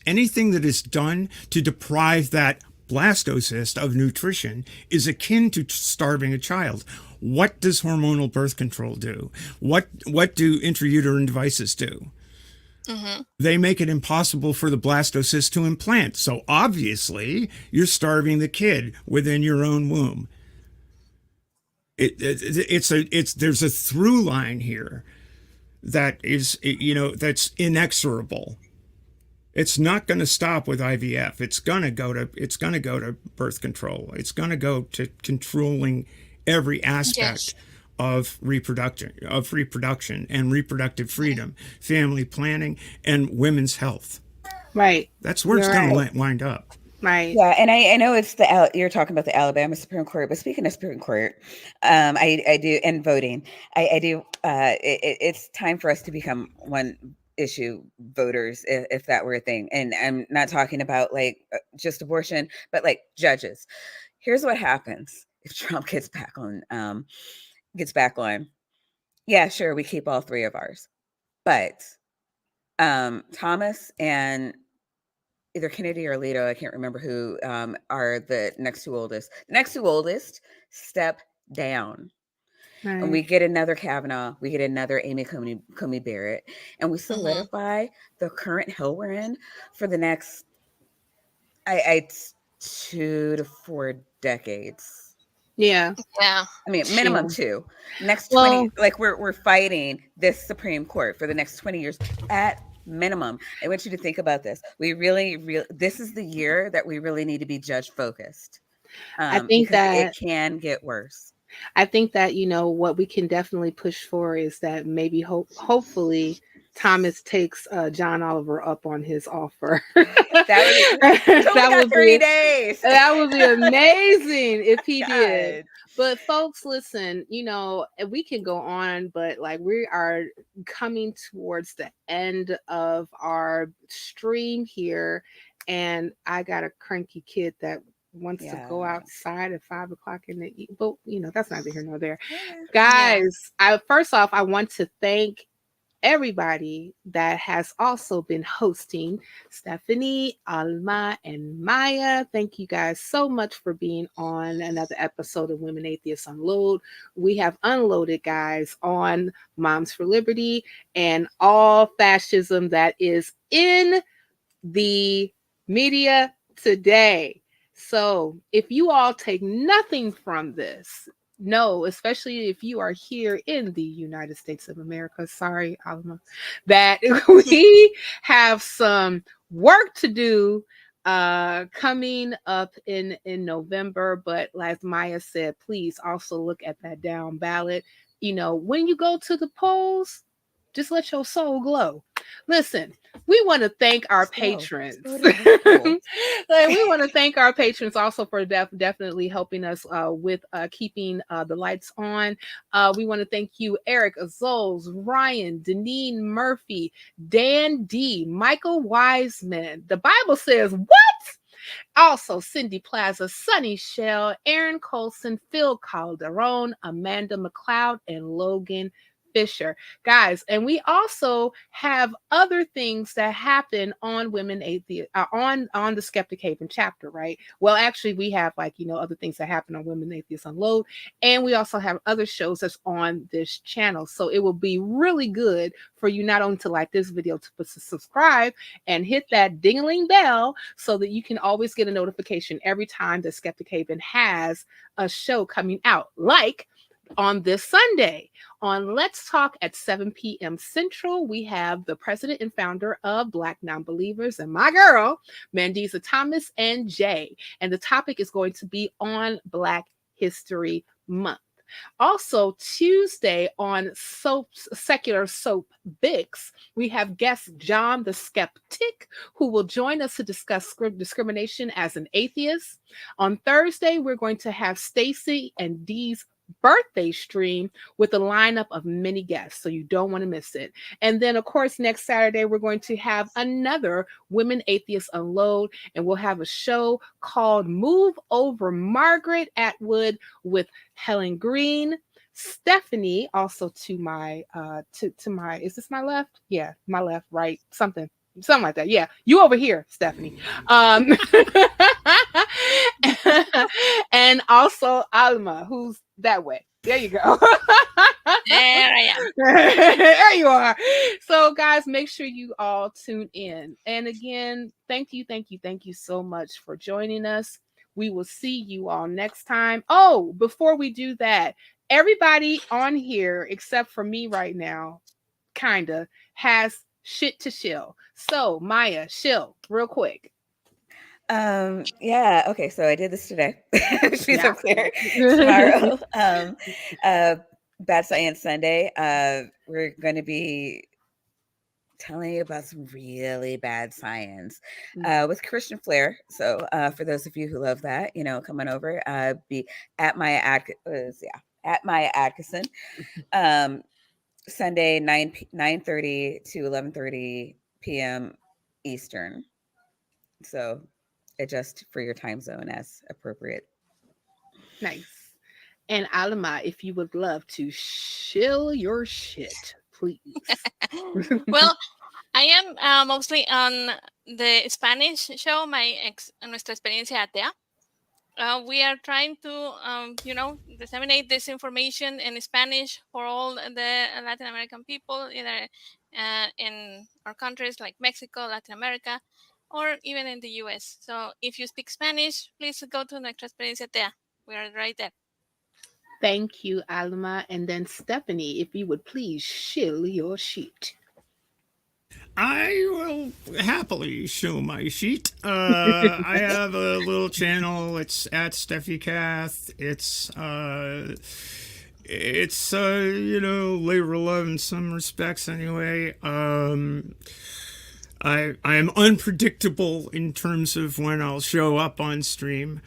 done to deprive that blastocyst of nutrition is akin to starving a child. What does hormonal birth control do? What do intrauterine devices do? Mm-hmm. They make it impossible for the blastocyst to implant. So obviously, you're starving the kid within your own womb. There's a through line here that is, that's inexorable. It's not going to stop with IVF. It's going to go to birth control. It's going to go to controlling every aspect of reproduction and reproductive freedom, family planning, and women's health. Right. That's where it's going to wind up. Right. Yeah, and I know it's you're talking about the Alabama Supreme Court, but speaking of Supreme Court, I do, and voting, I do. It's time for us to become one issue voters, if that were a thing. And I'm not talking about like just abortion, but like judges. Here's what happens if Trump gets back on. Yeah, sure, we keep all three of ours, but Thomas and either Kennedy or Alito, I can't remember who, are the next two oldest. The next two oldest step down. and we get another Kavanaugh, we get another Amy Coney Barrett, and we solidify the current hill we're in for the next, I 2 to 4 decades. Yeah. Yeah. I mean, minimum 2. Next 20, Well, like we're fighting this Supreme Court for the next 20 years at minimum. I want you to think about this. We really, this is the year that we really need to be judge focused, I think because it that can get worse. I think that, you know, what we can definitely push for is that maybe hopefully Thomas takes John Oliver up on his offer. That would be, he's only that got would 30 be days. that would be amazing if he did. God. But folks, listen, you know, we can go on, but like we are coming towards the end of our stream here, and I got a cranky kid that wants to go Yeah. outside at 5 o'clock in the evening. But you know, that's neither here nor there. Yeah. Guys, first off, I want to thank everybody that has also been hosting. Stephanie, Alma, and Maya. Thank you guys so much for being on another episode of Women Atheists Unload. We have unloaded, guys, on Moms for Liberty and all fascism that is in the media today. So if you all take nothing from this, no, especially if you are here in the United States of America, sorry, Alma, that we have some work to do coming up in November. But as Maya said, please also look at that down ballot. You know, when you go to the polls, just let your soul glow. Listen, we want to thank our patrons. We want to thank our patrons also for definitely helping us with keeping the lights on. We want to thank you, Eric, Ozols, Ryan, Deneen Murphy, Dan D, Michael Wiseman. The Bible says, what? Also, Cindy Plaza, Sunny Shell, Aaron Coalson, Phil Calderone, Amanda McLeod, and Logan Fisher. Guys, and we also have other things that happen on Women Atheists, on the Skeptic Haven chapter, right? Well, actually, we have other things that happen on Women Atheists Unload, and we also have other shows that's on this channel. So it will be really good for you not only to like this video, but to subscribe and hit that ding-a-ling bell so that you can always get a notification every time the Skeptic Haven has a show coming out, like on this Sunday on Let's Talk at 7 p.m. Central. We have the president and founder of Black Nonbelievers and my girl, Mandisa Thomas and Jay. And the topic is going to be on Black History Month. Also, Tuesday on Secular Soap Bix, we have guest John the Skeptic, who will join us to discuss discrimination as an atheist. On Thursday, we're going to have Stacy and Dee's birthday stream with a lineup of many guests, so you don't want to miss it. And then, of course, next Saturday, we're going to have another Women Atheists Unload, and we'll have a show called Move Over Margaret Atwood with Helen Green, Stephanie, also to my, is this my left? Yeah, my left, right, something like that. Yeah, you over here, Stephanie. And also Alma, who's that way. There you go. There I am. There you are. So, guys, make sure you all tune in. And again, thank you so much for joining us. We will see you all next time. Oh, before we do that, everybody on here, except for me right now, kinda, has shit to shill. So, Maya, shill real quick. Yeah, okay, so I did this today. She's up there tomorrow. Bad Science Sunday. We're going to be telling you about some really bad science with Christian flair. So for those of you who love that, come on over. Be at my Adkisson. Sunday 9:30 to 11:30 p.m. Eastern. So adjust for your time zone as appropriate. Nice. And Alma, if you would love to shill your shit, please. Well, I am mostly on the Spanish show, Nuestra Experiencia Atea. we are trying to, disseminate this information in Spanish for all the Latin American people, either in our countries like Mexico, Latin America, or even in the US. So if you speak Spanish, please go to Nuestra Experiencia TEA. We are right there. Thank you, Alma. And then Stephanie, if you would please shill your sheet. I will happily show my sheet. I have a little channel. It's at SteffiCath. It's labor of love in some respects anyway. I am unpredictable in terms of when I'll show up on stream.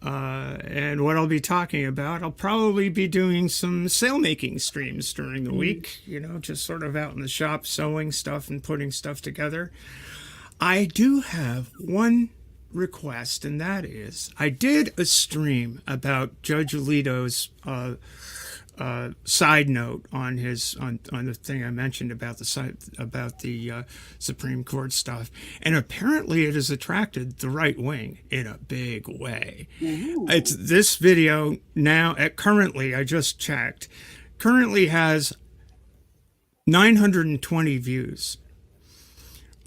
And what I'll be talking about, I'll probably be doing some sale making streams during the week, just sort of out in the shop sewing stuff and putting stuff together. I do have one request, and that is I did a stream about Judge Alito's side note on the thing I mentioned about the Supreme Court stuff, and apparently it has attracted the right wing in a big way. It's this video now currently, I just checked, currently has 920 views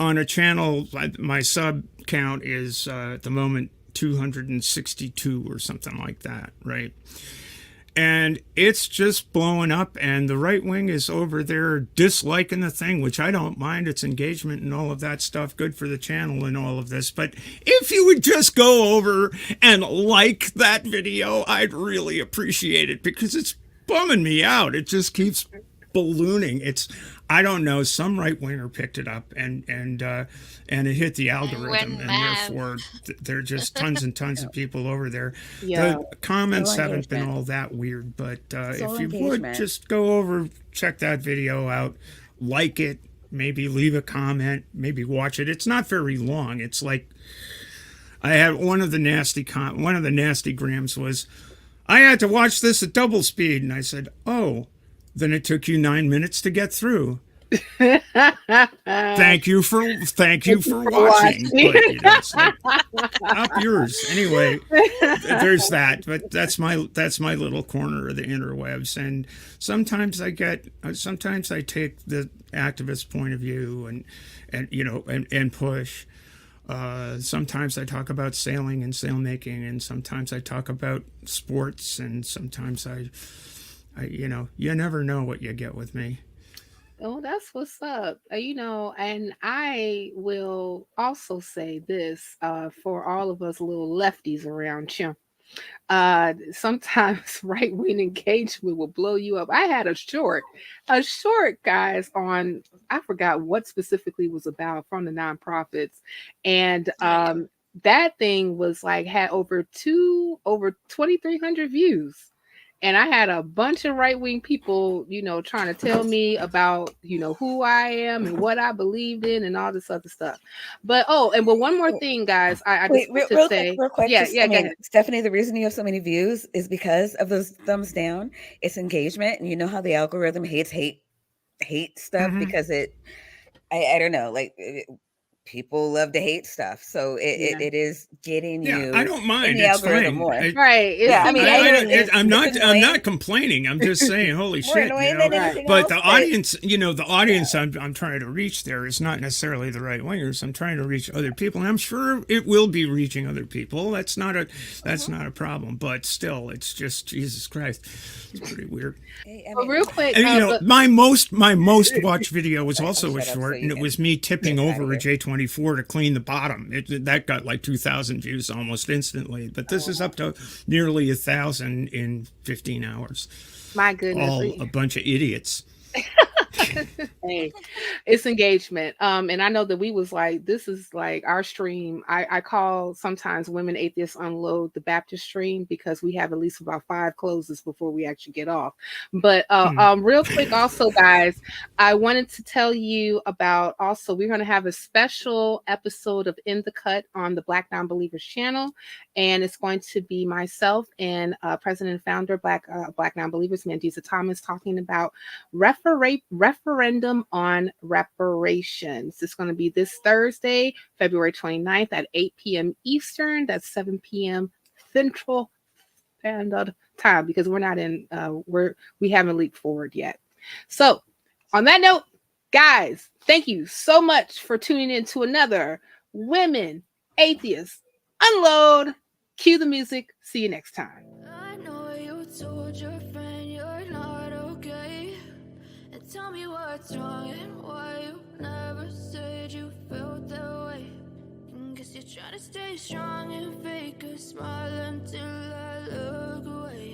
on a channel. My sub count is at the moment 262 or something like that, right? And it's just blowing up, and the right wing is over there disliking the thing, which I don't mind. It's engagement and all of that stuff, good for the channel and all of this. But if you would just go over and like that video, I'd really appreciate it, because it's bumming me out. It just keeps ballooning. I don't know, some right winger picked it up and it hit the algorithm, and therefore there are just tons and tons of people over there. Yeah. The comments haven't been all that weird, but if you would just go over, check that video out, like it, maybe leave a comment, maybe watch it. It's not very long. It's like, I had one of the nasty grams was, I had to watch this at double speed, and I said, oh, then it took you 9 minutes to get through. Thank you for watching. But, it's like, up yours. Anyway, there's that. But that's my little corner of the interwebs. And sometimes I take the activist point of view and push. Sometimes I talk about sailing and sailmaking, and sometimes I talk about sports, and sometimes I you never know what you get with me. Oh, that's what's up. And I will also say this for all of us little lefties around here. Sometimes right-wing engagement will blow you up. I had a short, guys, on, I forgot what specifically was about, from the nonprofits. And that thing was like, had over 2,300 views. And I had a bunch of right-wing people, trying to tell me about, who I am and what I believed in and all this other stuff. But one more thing, guys, I just want to say, real quick. Yeah, go ahead. Stephanie, the reason you have so many views is because of those thumbs down. It's engagement, and you know how the algorithm hates hate stuff, because I don't know, like. People love to hate stuff, so it is getting you. I don't mind. It's fine. More. Right. I'm not complaining. I'm just saying, holy shit. But the audience, I'm trying to reach there is not necessarily the right wingers. I'm trying to reach other people, and I'm sure it will be reaching other people. That's not a problem. But still, it's just, Jesus Christ, it's pretty weird. Real quick, and, my most watched video was also a short, and it was me tipping over a J24 to clean the bottom. That got like 2,000 views almost instantly, but this is up to nearly 1,000 in 15 hours. My goodness, all a bunch of idiots. Hey, it's engagement. And I know that we was like, this is like our stream. I call sometimes Women Atheists Unload the Baptist stream, because we have at least about 5 closes before we actually get off. But real quick, also, guys, I wanted to tell you about, also, we're going to have a special episode of In the Cut on the Black Non-Believers channel. And it's going to be myself and President and Founder Black Non-Believers, Mandisa Thomas, talking about referendum on reparations. It's going to be this Thursday, February 29th at 8 p.m. Eastern. That's 7 p.m. Central Standard Time because we're not in we haven't leaped forward yet. So on that note, guys, thank you so much for tuning in to another Women Atheists Unload. Cue the music. See you next time. I know you told your friend you're not okay. And tell me what's wrong and why you never said you felt that way. And guess you're trying to stay strong and fake a smile until I look away.